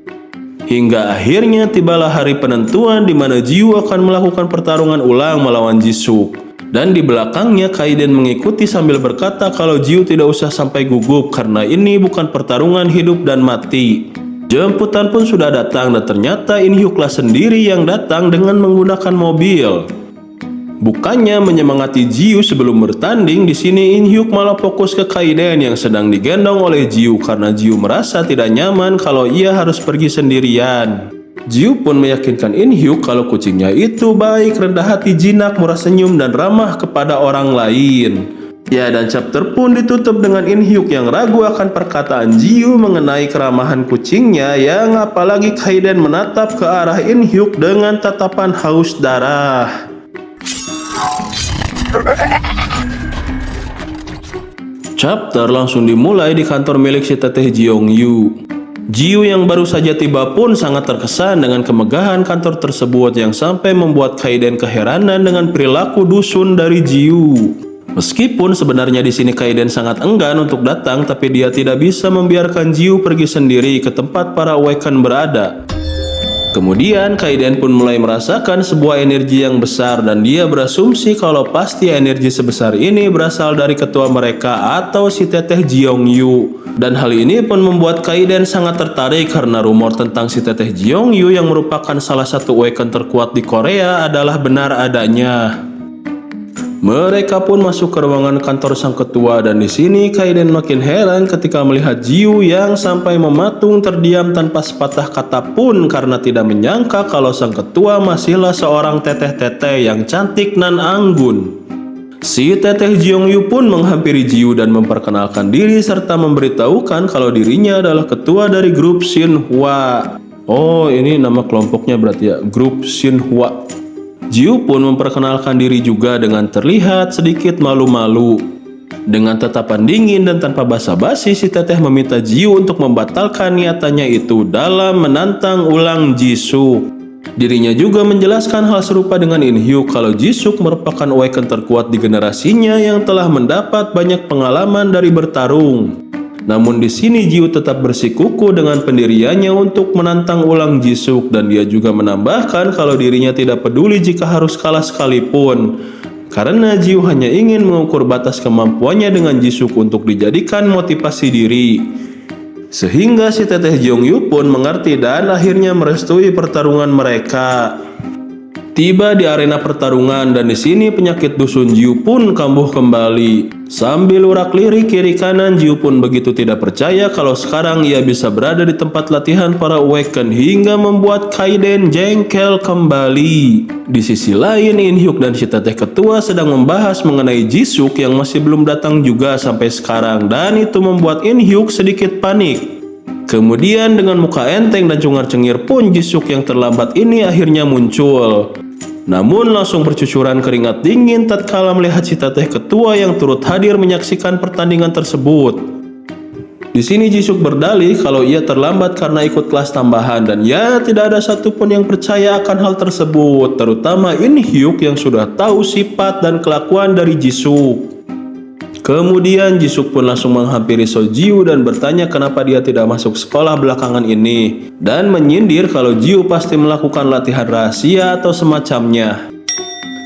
Hingga akhirnya tibalah hari penentuan di mana Jiu akan melakukan pertarungan ulang melawan Jisuk. Dan di belakangnya Kaiden mengikuti sambil berkata kalau Jiu tidak usah sampai gugup karena ini bukan pertarungan hidup dan mati. Jemputan pun sudah datang dan ternyata Inhyuklah sendiri yang datang dengan menggunakan mobil. Bukannya menyemangati Jiu sebelum bertanding, di sini Inhyuk malah fokus ke Kaiden yang sedang digendong oleh Jiu karena Jiu merasa tidak nyaman kalau ia harus pergi sendirian. Jiu pun meyakinkan Inhyuk kalau kucingnya itu baik, rendah hati, jinak, murah senyum, dan ramah kepada orang lain. Ya, dan chapter pun ditutup dengan Inhyuk yang ragu akan perkataan Jiu mengenai keramahan kucingnya, yang apalagi Kaiden menatap ke arah Inhyuk dengan tatapan haus darah. Chapter langsung dimulai di kantor milik si teteh Jeongyu. Jiu yang baru saja tiba pun sangat terkesan dengan kemegahan kantor tersebut yang sampai membuat Kaiden keheranan dengan perilaku dusun dari Jiu. Meskipun sebenarnya di sini Kaiden sangat enggan untuk datang, tapi dia tidak bisa membiarkan Jiu pergi sendiri ke tempat para Awaken berada. Kemudian Kaiden pun mulai merasakan sebuah energi yang besar dan dia berasumsi kalau pasti energi sebesar ini berasal dari ketua mereka atau si teteh Jeongyu. Dan hal ini pun membuat Kaiden sangat tertarik karena rumor tentang si teteh Jeongyu yang merupakan salah satu Awaken terkuat di Korea adalah benar adanya. Mereka pun masuk ke ruangan kantor sang ketua dan di sini Kaiden makin heran ketika melihat Jiu yang sampai mematung terdiam tanpa sepatah kata pun karena tidak menyangka kalau sang ketua masihlah seorang teteh-teteh yang cantik nan anggun. Si teteh Jeongyu pun menghampiri Jiu dan memperkenalkan diri serta memberitahukan kalau dirinya adalah ketua dari grup Shinhwa. Oh, ini nama kelompoknya berarti ya, grup Shinhwa. Jiu pun memperkenalkan diri juga dengan terlihat sedikit malu-malu. Dengan tatapan dingin dan tanpa basa-basi, si teteh meminta Jiu untuk membatalkan niatannya itu dalam menantang ulang Jisuk. Dirinya juga menjelaskan hal serupa dengan Inhyuk kalau Jisuk merupakan Awaken terkuat di generasinya yang telah mendapat banyak pengalaman dari bertarung. Namun di sini Jiu tetap bersikukuh dengan pendiriannya untuk menantang ulang Jisuk dan dia juga menambahkan kalau dirinya tidak peduli jika harus kalah sekalipun. Karena Jiu hanya ingin mengukur batas kemampuannya dengan Jisuk untuk dijadikan motivasi diri. Sehingga si teteh Jeongyu pun mengerti dan akhirnya merestui pertarungan mereka. Tiba di arena pertarungan dan di sini penyakit dusun Jiu pun kambuh kembali. Sambil urak-lirik kiri kanan, Jiu pun begitu tidak percaya kalau sekarang ia bisa berada di tempat latihan para Awaken hingga membuat Kaiden jengkel kembali. Di sisi lain, Inhyuk dan si teteh ketua sedang membahas mengenai Jisuk yang masih belum datang juga sampai sekarang dan itu membuat Inhyuk sedikit panik. Kemudian dengan muka enteng dan cengar-cengir pun Jisuk yang terlambat ini akhirnya muncul. Namun langsung bercucuran keringat dingin tatkala melihat si teteh ketua yang turut hadir menyaksikan pertandingan tersebut. Di sini Jisuk berdalih kalau ia terlambat karena ikut kelas tambahan dan ya tidak ada satupun yang percaya akan hal tersebut, terutama Inhyuk yang sudah tahu sifat dan kelakuan dari Jisuk. Kemudian Jisuk pun langsung menghampiri So Jiu dan bertanya kenapa dia tidak masuk sekolah belakangan ini dan menyindir kalau Jiu pasti melakukan latihan rahasia atau semacamnya.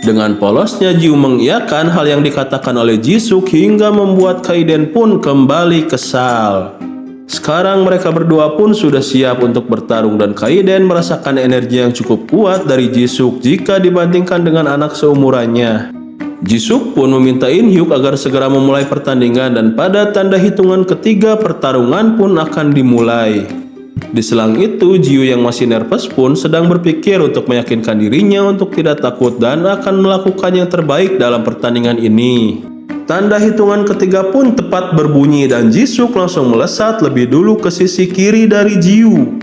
Dengan polosnya Jiu mengiyakan hal yang dikatakan oleh Jisuk hingga membuat Kaiden pun kembali kesal. Sekarang mereka berdua pun sudah siap untuk bertarung dan Kaiden merasakan energi yang cukup kuat dari Jisuk jika dibandingkan dengan anak seumurannya. Jisuk pun meminta Inhyuk agar segera memulai pertandingan dan pada tanda hitungan ketiga pertarungan pun akan dimulai. Di selang itu, Jiu yang masih nervous pun sedang berpikir untuk meyakinkan dirinya untuk tidak takut dan akan melakukan yang terbaik dalam pertandingan ini. Tanda hitungan ketiga pun tepat berbunyi dan Jisuk langsung melesat lebih dulu ke sisi kiri dari Jiu.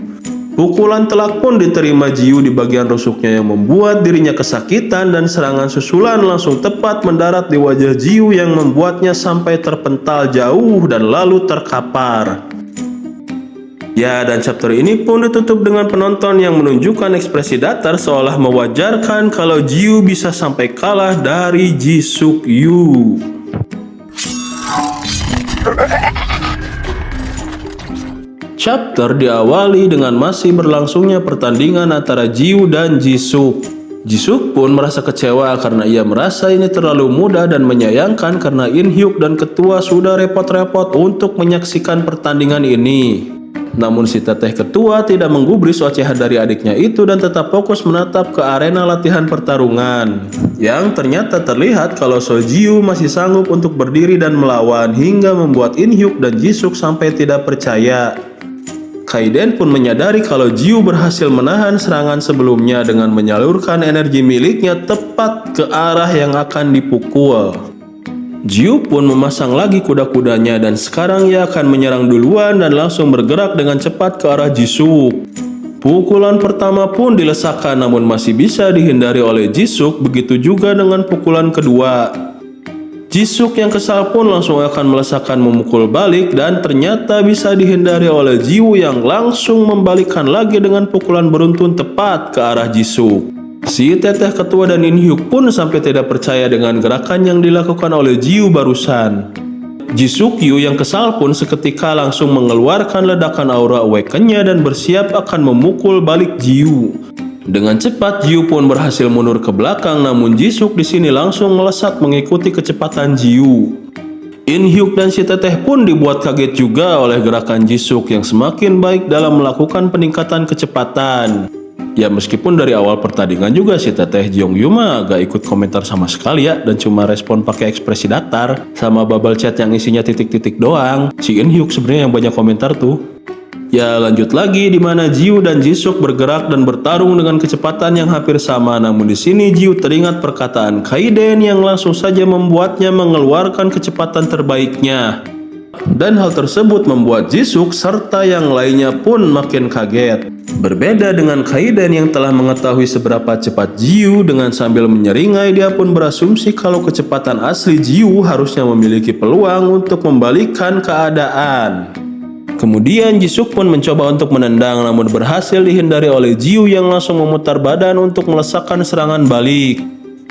Pukulan telak pun diterima Jiu di bagian rusuknya yang membuat dirinya kesakitan dan serangan susulan langsung tepat mendarat di wajah Jiu yang membuatnya sampai terpental jauh dan lalu terkapar. Ya, dan chapter ini pun ditutup dengan penonton yang menunjukkan ekspresi datar seolah mewajarkan kalau Jiu bisa sampai kalah dari Jisuk Yu. Chapter diawali dengan masih berlangsungnya pertandingan antara Jiu dan Jisuk. Jisuk pun merasa kecewa karena ia merasa ini terlalu mudah dan menyayangkan karena In Hyuk dan ketua sudah repot-repot untuk menyaksikan pertandingan ini. Namun si teteh ketua tidak menggubris ocehan dari adiknya itu dan tetap fokus menatap ke arena latihan pertarungan. Yang ternyata terlihat kalau So Jiu masih sanggup untuk berdiri dan melawan hingga membuat In Hyuk dan Jisuk sampai tidak percaya. Kaiden pun menyadari kalau Jiu berhasil menahan serangan sebelumnya dengan menyalurkan energi miliknya tepat ke arah yang akan dipukul. Jiu pun memasang lagi kuda-kudanya dan sekarang ia akan menyerang duluan dan langsung bergerak dengan cepat ke arah Jisuk. Pukulan pertama pun dilesakkan namun masih bisa dihindari oleh Jisuk, begitu juga dengan pukulan kedua. Jisuk yang kesal pun langsung akan melesakkan memukul balik dan ternyata bisa dihindari oleh Jiu yang langsung membalikkan lagi dengan pukulan beruntun tepat ke arah Jisuk. Si teteh ketua dan In Hyuk pun sampai tidak percaya dengan gerakan yang dilakukan oleh Jiu barusan. Jisuk Yu yang kesal pun seketika langsung mengeluarkan ledakan aura awaken-nya dan bersiap akan memukul balik Jiu. Dengan cepat Jiu pun berhasil mundur ke belakang, namun Jisuk di sini langsung melesat mengikuti kecepatan Jiu. In Hyuk dan si teteh pun dibuat kaget juga oleh gerakan Jisuk yang semakin baik dalam melakukan peningkatan kecepatan. Ya meskipun dari awal pertandingan juga si teteh Jeong Yu mah gak ikut komentar sama sekali ya dan cuma respon pakai ekspresi datar sama bubble chat yang isinya titik-titik doang. Si In Hyuk sebenarnya yang banyak komentar tuh. Ya lanjut lagi di mana Jiu dan Jisuk bergerak dan bertarung dengan kecepatan yang hampir sama, namun di sini Jiu teringat perkataan Kaiden yang langsung saja membuatnya mengeluarkan kecepatan terbaiknya. Dan hal tersebut membuat Jisuk serta yang lainnya pun makin kaget. Berbeda dengan Kaiden yang telah mengetahui seberapa cepat Jiu, dengan sambil menyeringai dia pun berasumsi kalau kecepatan asli Jiu harusnya memiliki peluang untuk membalikkan keadaan. Kemudian Jisuk pun mencoba untuk menendang namun berhasil dihindari oleh Jiu yang langsung memutar badan untuk melesakkan serangan balik.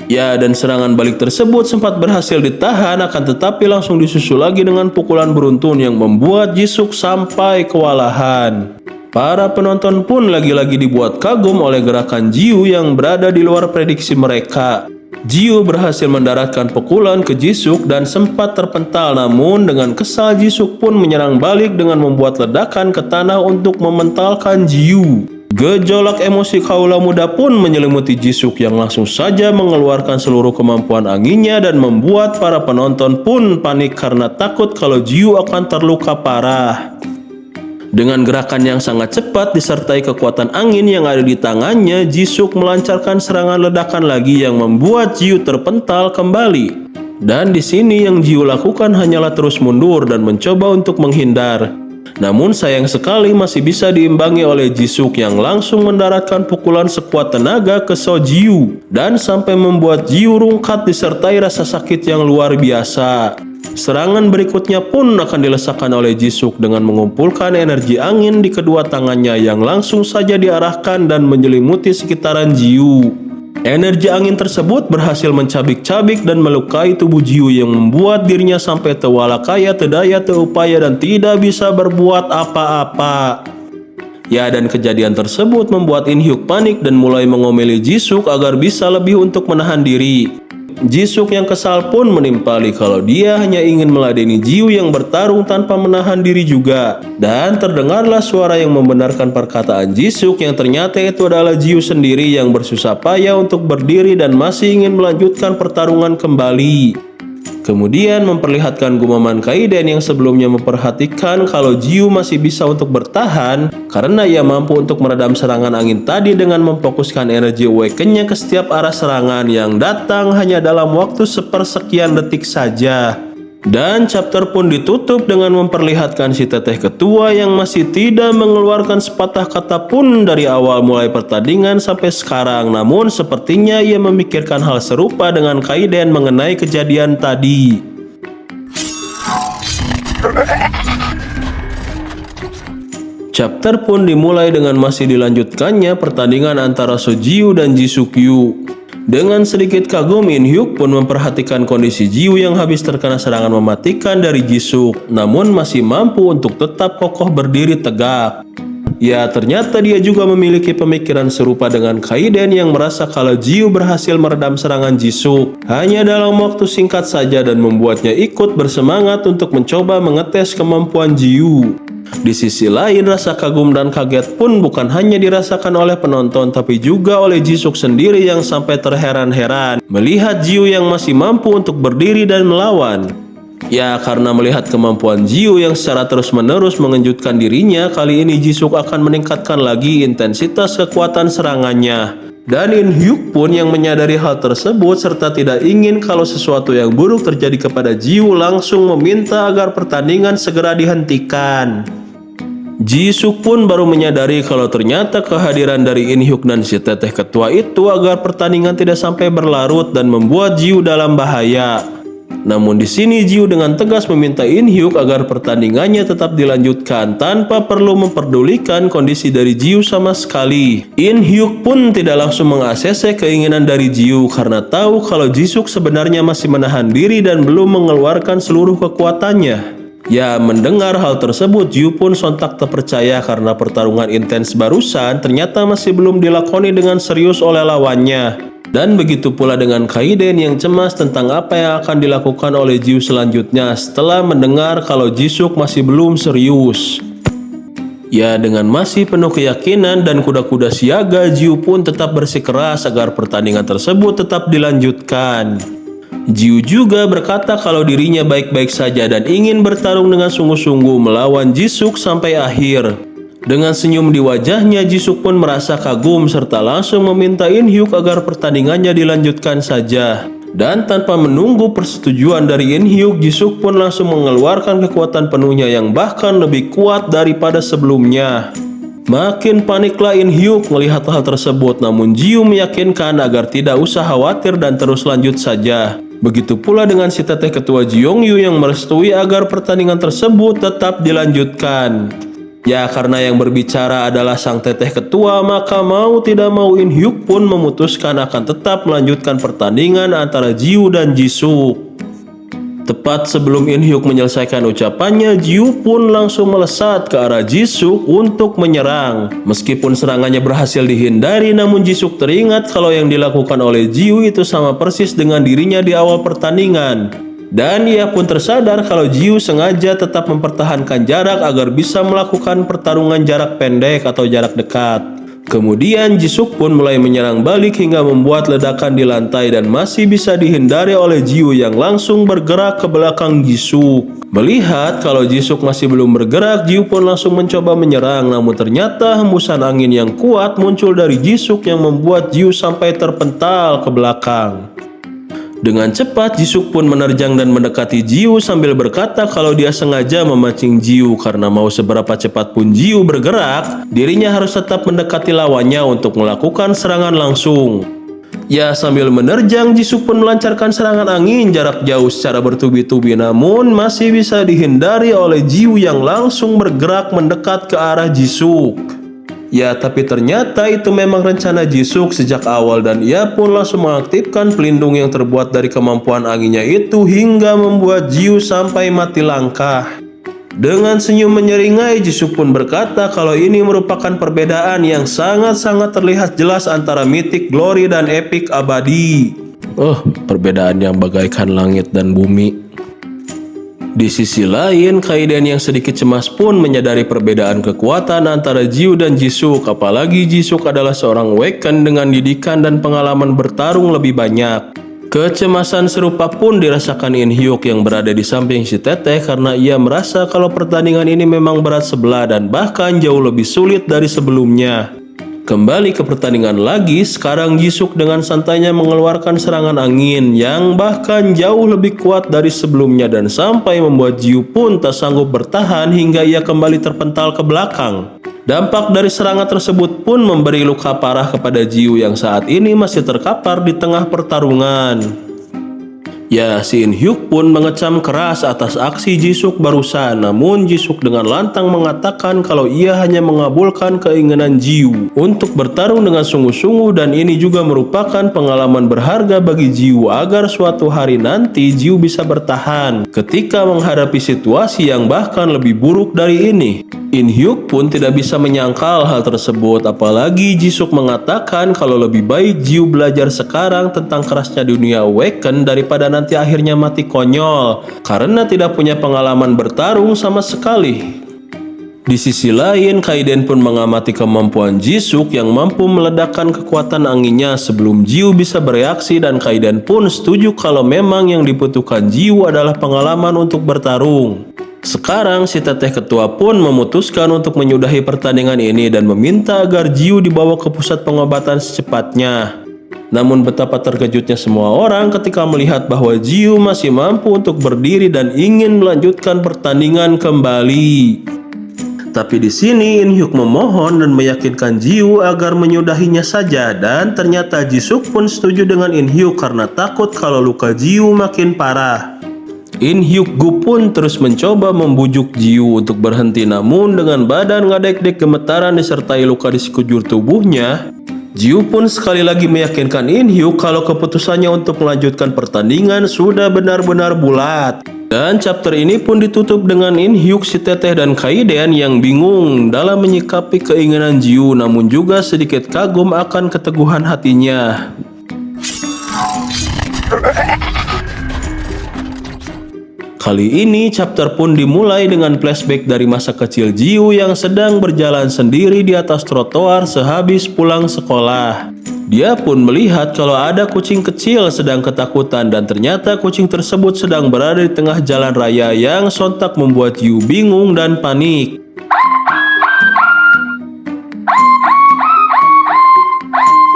Ya, dan serangan balik tersebut sempat berhasil ditahan akan tetapi langsung disusul lagi dengan pukulan beruntun yang membuat Jisuk sampai kewalahan. Para penonton pun lagi-lagi dibuat kagum oleh gerakan Jiu yang berada di luar prediksi mereka. Jiu berhasil mendaratkan pukulan ke Jisuk dan sempat terpental, namun dengan kesal Jisuk pun menyerang balik dengan membuat ledakan ke tanah untuk mementalkan Jiu. Gejolak emosi kaula muda pun menyelimuti Jisuk yang langsung saja mengeluarkan seluruh kemampuan anginnya dan membuat para penonton pun panik karena takut kalau Jiu akan terluka parah. Dengan gerakan yang sangat cepat disertai kekuatan angin yang ada di tangannya, Jisuk melancarkan serangan ledakan lagi yang membuat Jiu terpental kembali. Dan di sini yang Jiu lakukan hanyalah terus mundur dan mencoba untuk menghindar. Namun sayang sekali masih bisa diimbangi oleh Jisuk yang langsung mendaratkan pukulan sekuat tenaga ke So Jiu dan sampai membuat Jiu rungkat disertai rasa sakit yang luar biasa. Serangan berikutnya pun akan dilesakkan oleh Jisuk dengan mengumpulkan energi angin di kedua tangannya yang langsung saja diarahkan dan menyelimuti sekitaran Jiu. Energi angin tersebut berhasil mencabik-cabik dan melukai tubuh Jiu yang membuat dirinya sampai tewalakaya, tedaya, teupaya dan tidak bisa berbuat apa-apa. Ya, dan kejadian tersebut membuat In Hyuk panik dan mulai mengomeli Jisuk agar bisa lebih untuk menahan diri. Jisuk yang kesal pun menimpali kalau dia hanya ingin meladeni Jiu yang bertarung tanpa menahan diri juga. Dan terdengarlah suara yang membenarkan perkataan Jisuk yang ternyata itu adalah Jiu sendiri yang bersusah payah untuk berdiri dan masih ingin melanjutkan pertarungan kembali. Kemudian memperlihatkan gumaman Kaiden yang sebelumnya memperhatikan kalau Jiu masih bisa untuk bertahan karena ia mampu untuk meredam serangan angin tadi dengan memfokuskan energi awaken-nya ke setiap arah serangan yang datang hanya dalam waktu sepersekian detik saja. Dan chapter pun ditutup dengan memperlihatkan si teteh ketua yang masih tidak mengeluarkan sepatah kata pun dari awal mulai pertandingan sampai sekarang. Namun sepertinya ia memikirkan hal serupa dengan Kaiden mengenai kejadian tadi. Chapter pun dimulai dengan masih dilanjutkannya pertandingan antara Sojiu dan Jisukyu. Dengan sedikit kagum, In Hyuk pun memperhatikan kondisi Jiu yang habis terkena serangan mematikan dari Jisuk, namun masih mampu untuk tetap kokoh berdiri tegak. Ya, ternyata dia juga memiliki pemikiran serupa dengan Kaiden yang merasa kalau Jiu berhasil meredam serangan Jisuk hanya dalam waktu singkat saja dan membuatnya ikut bersemangat untuk mencoba mengetes kemampuan Jiu. Di sisi lain, rasa kagum dan kaget pun bukan hanya dirasakan oleh penonton tapi juga oleh Jisuk sendiri yang sampai terheran-heran melihat Jiu yang masih mampu untuk berdiri dan melawan. Ya, karena melihat kemampuan Jiu yang secara terus-menerus mengejutkan dirinya, kali ini Jisuk akan meningkatkan lagi intensitas kekuatan serangannya. Dan In Hyuk pun yang menyadari hal tersebut serta tidak ingin kalau sesuatu yang buruk terjadi kepada Jiu langsung meminta agar pertandingan segera dihentikan. Jisuk pun baru menyadari kalau ternyata kehadiran dari In Hyuk dan si teteh ketua itu agar pertandingan tidak sampai berlarut dan membuat Jiu dalam bahaya. Namun di sini Jiu dengan tegas meminta In Hyuk agar pertandingannya tetap dilanjutkan tanpa perlu memperdulikan kondisi dari Jiu sama sekali. In Hyuk pun tidak langsung meng-ACC keinginan dari Jiu karena tahu kalau Jisuk sebenarnya masih menahan diri dan belum mengeluarkan seluruh kekuatannya. Ya, mendengar hal tersebut Jiu pun sontak terpercaya karena pertarungan intens barusan ternyata masih belum dilakoni dengan serius oleh lawannya. Dan begitu pula dengan Kaiden yang cemas tentang apa yang akan dilakukan oleh Jiu selanjutnya setelah mendengar kalau Jisuk masih belum serius. Ya, dengan masih penuh keyakinan dan kuda-kuda siaga, Jiu pun tetap bersikeras agar pertandingan tersebut tetap dilanjutkan. Jiu juga berkata kalau dirinya baik-baik saja dan ingin bertarung dengan sungguh-sungguh melawan Jisuk sampai akhir. Dengan senyum di wajahnya, Jisuk pun merasa kagum serta langsung meminta In Hyuk agar pertandingannya dilanjutkan saja. Dan tanpa menunggu persetujuan dari In Hyuk, Jisuk pun langsung mengeluarkan kekuatan penuhnya yang bahkan lebih kuat daripada sebelumnya. Makin paniklah In Hyuk melihat hal tersebut, namun Jiu meyakinkan agar tidak usah khawatir dan terus lanjut saja. Begitu pula dengan si teteh ketua Jeongyu yang merestui agar pertandingan tersebut tetap dilanjutkan. Ya, karena yang berbicara adalah sang teteh ketua, maka mau tidak mau In Hyuk pun memutuskan akan tetap melanjutkan pertandingan antara Jiu dan Jisuk. Tepat sebelum In Hyuk menyelesaikan ucapannya, Jiu pun langsung melesat ke arah Jisuk untuk menyerang. Meskipun serangannya berhasil dihindari, namun Jisuk teringat kalau yang dilakukan oleh Jiu itu sama persis dengan dirinya di awal pertandingan. Dan ia pun tersadar kalau Jiu sengaja tetap mempertahankan jarak agar bisa melakukan pertarungan jarak pendek atau jarak dekat. Kemudian Jisuk pun mulai menyerang balik hingga membuat ledakan di lantai dan masih bisa dihindari oleh Jiu yang langsung bergerak ke belakang Jisuk. Melihat kalau Jisuk masih belum bergerak, Jiu pun langsung mencoba menyerang, namun ternyata hembusan angin yang kuat muncul dari Jisuk yang membuat Jiu sampai terpental ke belakang. Dengan cepat, Jisuk pun menerjang dan mendekati Jiu sambil berkata kalau dia sengaja memancing Jiu karena mau seberapa cepat pun Jiu bergerak, dirinya harus tetap mendekati lawannya untuk melakukan serangan langsung. Ya, sambil menerjang, Jisuk pun melancarkan serangan angin jarak jauh secara bertubi-tubi, namun masih bisa dihindari oleh Jiu yang langsung bergerak mendekat ke arah Jisuk. Ya, tapi ternyata itu memang rencana Jisuk sejak awal dan ia pun langsung mengaktifkan pelindung yang terbuat dari kemampuan anginnya itu hingga membuat Jiu sampai mati langkah. Dengan senyum menyeringai, Jisuk pun berkata kalau ini merupakan perbedaan yang sangat-sangat terlihat jelas antara Mythic Glory dan Epic Abadi. Perbedaan yang bagaikan langit dan bumi. Di sisi lain, Kaiden yang sedikit cemas pun menyadari perbedaan kekuatan antara Jiu dan Jisuk, apalagi Jisuk adalah seorang Waken dengan didikan dan pengalaman bertarung lebih banyak. Kecemasan serupa pun dirasakan In Hyuk yang berada di samping si teteh karena ia merasa kalau pertandingan ini memang berat sebelah dan bahkan jauh lebih sulit dari sebelumnya. Kembali ke pertandingan lagi, sekarang Jisuk dengan santainya mengeluarkan serangan angin yang bahkan jauh lebih kuat dari sebelumnya dan sampai membuat Jiu pun tak sanggup bertahan hingga ia kembali terpental ke belakang. Dampak dari serangan tersebut pun memberi luka parah kepada Jiu yang saat ini masih terkapar di tengah pertarungan. Ya, si In Hyuk pun mengecam keras atas aksi Jisuk barusan. Namun Jisuk dengan lantang mengatakan kalau ia hanya mengabulkan keinginan Jiwoo untuk bertarung dengan sungguh-sungguh, dan ini juga merupakan pengalaman berharga bagi Jiwoo agar suatu hari nanti Jiwoo bisa bertahan ketika menghadapi situasi yang bahkan lebih buruk dari ini. In Hyuk pun tidak bisa menyangkal hal tersebut, apalagi Jisuk mengatakan kalau lebih baik Jiwoo belajar sekarang tentang kerasnya dunia Awaken daripada nanti akhirnya mati konyol karena tidak punya pengalaman bertarung sama sekali. Di sisi lain, Kaiden pun mengamati kemampuan Jisuk yang mampu meledakkan kekuatan anginnya sebelum Jiwoo bisa bereaksi, dan Kaiden pun setuju kalau memang yang dibutuhkan Jiwoo adalah pengalaman untuk bertarung. Sekarang si teteh ketua pun memutuskan untuk menyudahi pertandingan ini dan meminta agar Jiwoo dibawa ke pusat pengobatan secepatnya. Namun betapa terkejutnya semua orang ketika melihat bahwa Jiwoo masih mampu untuk berdiri dan ingin melanjutkan pertandingan kembali. Tapi di sini In Hyuk memohon dan meyakinkan Jiwoo agar menyudahinya saja, dan ternyata Jisuk pun setuju dengan In Hyuk karena takut kalau luka Jiwoo makin parah. In Hyuk Gu pun terus mencoba membujuk Jiwoo untuk berhenti, namun dengan badan ngadek-dek gemetaran disertai luka di sekujur tubuhnya, Jiwoo pun sekali lagi meyakinkan In Hyuk kalau keputusannya untuk melanjutkan pertandingan sudah benar-benar bulat. Dan chapter ini pun ditutup dengan In Hyuk, si teteh, dan Kaiden yang bingung dalam menyikapi keinginan Jiwoo, namun juga sedikit kagum akan keteguhan hatinya. Kali ini chapter pun dimulai dengan flashback dari masa kecil Jiwoo yang sedang berjalan sendiri di atas trotoar sehabis pulang sekolah. Dia pun melihat kalau ada kucing kecil sedang ketakutan, dan ternyata kucing tersebut sedang berada di tengah jalan raya yang sontak membuat Jiwoo bingung dan panik.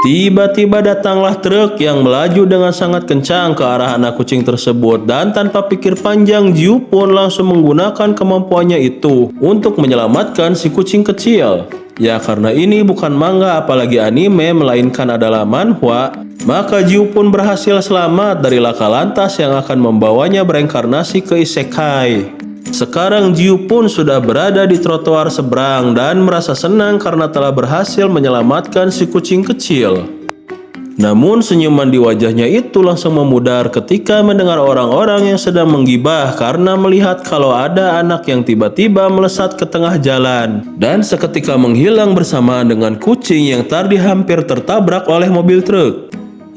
Tiba-tiba datanglah truk yang melaju dengan sangat kencang ke arah anak kucing tersebut, dan tanpa pikir panjang Jiwoo pun langsung menggunakan kemampuannya itu untuk menyelamatkan si kucing kecil. Ya, karena ini bukan manga apalagi anime melainkan adalah manhwa, maka Jiwoo pun berhasil selamat dari laka lantas yang akan membawanya bereinkarnasi ke isekai. Sekarang Jiwoo pun sudah berada di trotoar seberang dan merasa senang karena telah berhasil menyelamatkan si kucing kecil. Namun senyuman di wajahnya itu langsung memudar ketika mendengar orang-orang yang sedang menggibah karena melihat kalau ada anak yang tiba-tiba melesat ke tengah jalan dan seketika menghilang bersamaan dengan kucing yang tadi hampir tertabrak oleh mobil truk.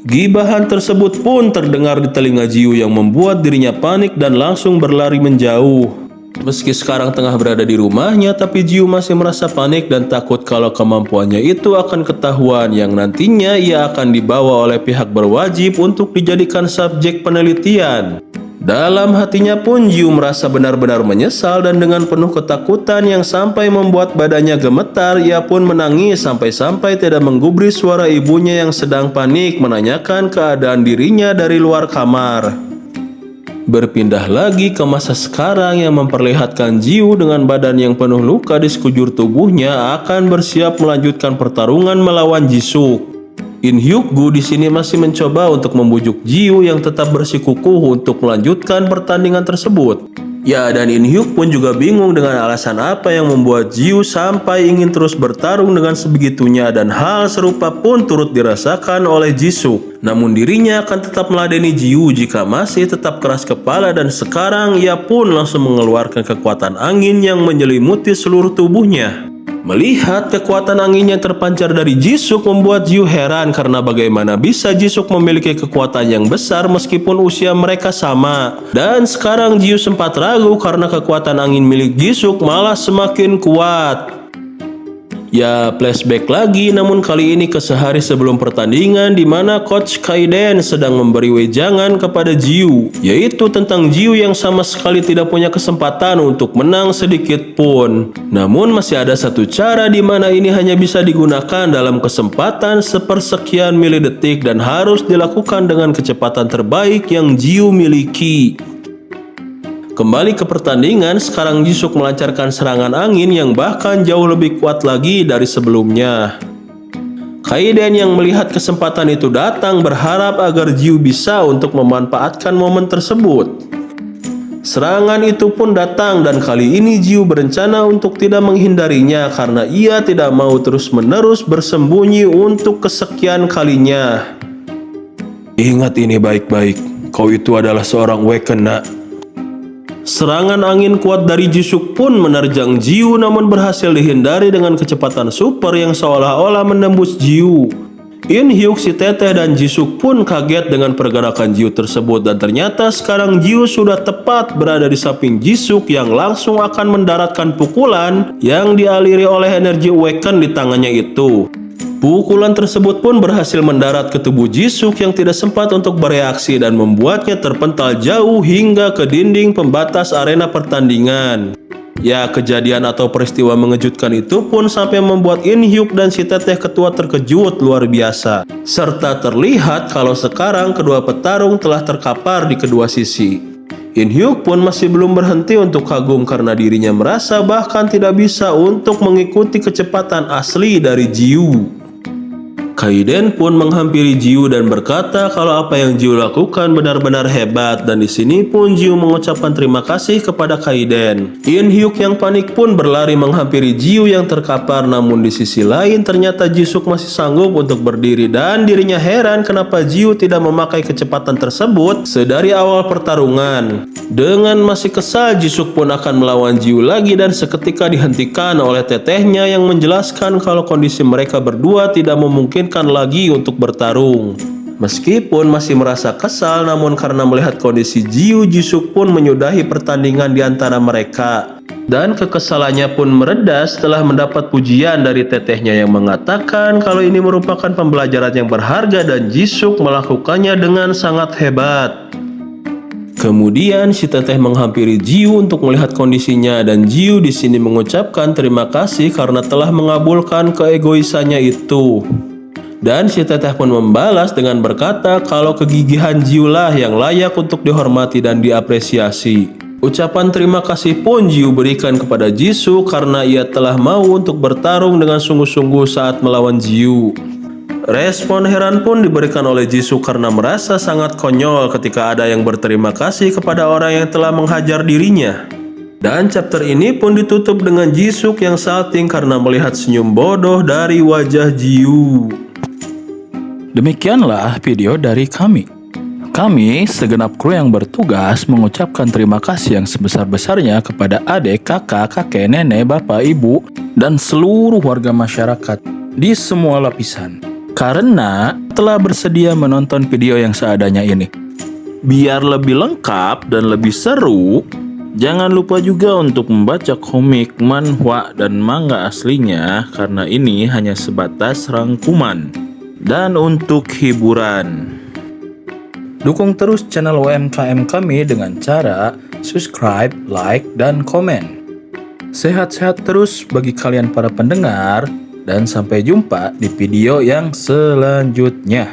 Gibahan tersebut pun terdengar di telinga Jiwoo yang membuat dirinya panik dan langsung berlari menjauh. Meski sekarang tengah berada di rumahnya, tapi Jiwoo masih merasa panik dan takut kalau kemampuannya itu akan ketahuan, yang nantinya ia akan dibawa oleh pihak berwajib untuk dijadikan subjek penelitian. Dalam hatinya pun Jiwoo merasa benar-benar menyesal, dan dengan penuh ketakutan yang sampai membuat badannya gemetar, ia pun menangis sampai-sampai tidak menggubris suara ibunya yang sedang panik menanyakan keadaan dirinya dari luar kamar. Berpindah lagi ke masa sekarang yang memperlihatkan Jiwoo dengan badan yang penuh luka di sekujur tubuhnya akan bersiap melanjutkan pertarungan melawan Jisuk. In Hyuk Gu di sini masih mencoba untuk membujuk Jiwoo yang tetap bersikukuh untuk melanjutkan pertandingan tersebut. Ya, dan In Hyuk pun juga bingung dengan alasan apa yang membuat Jiwoo sampai ingin terus bertarung dengan sebegitunya, dan hal serupa pun turut dirasakan oleh Jisuk. Namun dirinya akan tetap meladeni Jiwoo jika masih tetap keras kepala, dan sekarang ia pun langsung mengeluarkan kekuatan angin yang menyelimuti seluruh tubuhnya. Melihat kekuatan angin yang terpancar dari Jisuk membuat Jiwoo heran karena bagaimana bisa Jisuk memiliki kekuatan yang besar meskipun usia mereka sama. Dan sekarang Jiwoo sempat ragu karena kekuatan angin milik Jisuk malah semakin kuat. Ya, flashback lagi, namun kali ini ke sehari sebelum pertandingan di mana Coach Kaiden sedang memberi wejangan kepada Jiwoo, yaitu tentang Jiwoo yang sama sekali tidak punya kesempatan untuk menang sedikit pun. Namun masih ada satu cara di mana ini hanya bisa digunakan dalam kesempatan sepersekian milidetik dan harus dilakukan dengan kecepatan terbaik yang Jiwoo miliki. Kembali ke pertandingan, sekarang Jisuk melancarkan serangan angin yang bahkan jauh lebih kuat lagi dari sebelumnya. Kaiden yang melihat kesempatan itu datang berharap agar Jiu bisa untuk memanfaatkan momen tersebut. Serangan itu pun datang dan kali ini Jiu berencana untuk tidak menghindarinya karena ia tidak mau terus-menerus bersembunyi untuk kesekian kalinya. Ingat ini baik-baik, kau itu adalah seorang Waken, nak. Serangan angin kuat dari Jisuk pun menerjang Jiu namun berhasil dihindari dengan kecepatan super yang seolah-olah menembus Jiu. In Hyuk, si Teteh dan Jisuk pun kaget dengan pergerakan Jiu tersebut dan ternyata sekarang Jiu sudah tepat berada di samping Jisuk yang langsung akan mendaratkan pukulan yang dialiri oleh energi Awaken di tangannya itu. Pukulan tersebut pun berhasil mendarat ke tubuh Jisuk yang tidak sempat untuk bereaksi dan membuatnya terpental jauh hingga ke dinding pembatas arena pertandingan. Ya, kejadian atau peristiwa mengejutkan itu pun sampai membuat In Hyuk dan si Teteh ketua terkejut luar biasa. Serta terlihat kalau sekarang kedua petarung telah terkapar di kedua sisi. In Hyuk pun masih belum berhenti untuk kagum karena dirinya merasa bahkan tidak bisa untuk mengikuti kecepatan asli dari Jiu. Kaiden pun menghampiri Jiu dan berkata kalau apa yang Jiu lakukan benar-benar hebat dan di sini pun Jiu mengucapkan terima kasih kepada Kaiden. In Hyuk yang panik pun berlari menghampiri Jiu yang terkapar namun di sisi lain ternyata Jisuk masih sanggup untuk berdiri dan dirinya heran kenapa Jiu tidak memakai kecepatan tersebut sedari awal pertarungan. Dengan masih kesal Jisuk pun akan melawan Jiu lagi dan seketika dihentikan oleh tetehnya yang menjelaskan kalau kondisi mereka berdua tidak memungkinkan lagi untuk bertarung. Meskipun masih merasa kesal namun karena melihat kondisi Jiu, Jisuk pun menyudahi pertandingan di antara mereka. Dan kekesalannya pun mereda setelah mendapat pujian dari tetehnya yang mengatakan kalau ini merupakan pembelajaran yang berharga dan Jisuk melakukannya dengan sangat hebat. Kemudian si teteh menghampiri Jiu untuk melihat kondisinya dan Jiu di sini mengucapkan terima kasih karena telah mengabulkan keegoisannya itu. Dan si teteh pun membalas dengan berkata kalau kegigihan Jiu lah yang layak untuk dihormati dan diapresiasi. Ucapan terima kasih pun Jiu berikan kepada Jisuk karena ia telah mau untuk bertarung dengan sungguh-sungguh saat melawan Jiu. Respon heran pun diberikan oleh Jisuk karena merasa sangat konyol ketika ada yang berterima kasih kepada orang yang telah menghajar dirinya. Dan chapter ini pun ditutup dengan Jisuk yang salting karena melihat senyum bodoh dari wajah Jiu. Demikianlah video dari kami. Kami, segenap kru yang bertugas, mengucapkan terima kasih yang sebesar-besarnya kepada adik, kakak, kakek, nenek, bapak, ibu, dan seluruh warga masyarakat di semua lapisan. Karena telah bersedia menonton video yang seadanya ini. Biar lebih lengkap dan lebih seru, jangan lupa juga untuk membaca komik, manhwa, dan manga aslinya karena ini hanya sebatas rangkuman dan untuk hiburan. Dukung terus channel UMKM kami dengan cara subscribe, like, dan komen. Sehat-sehat terus bagi kalian para pendengar dan sampai jumpa di video yang selanjutnya.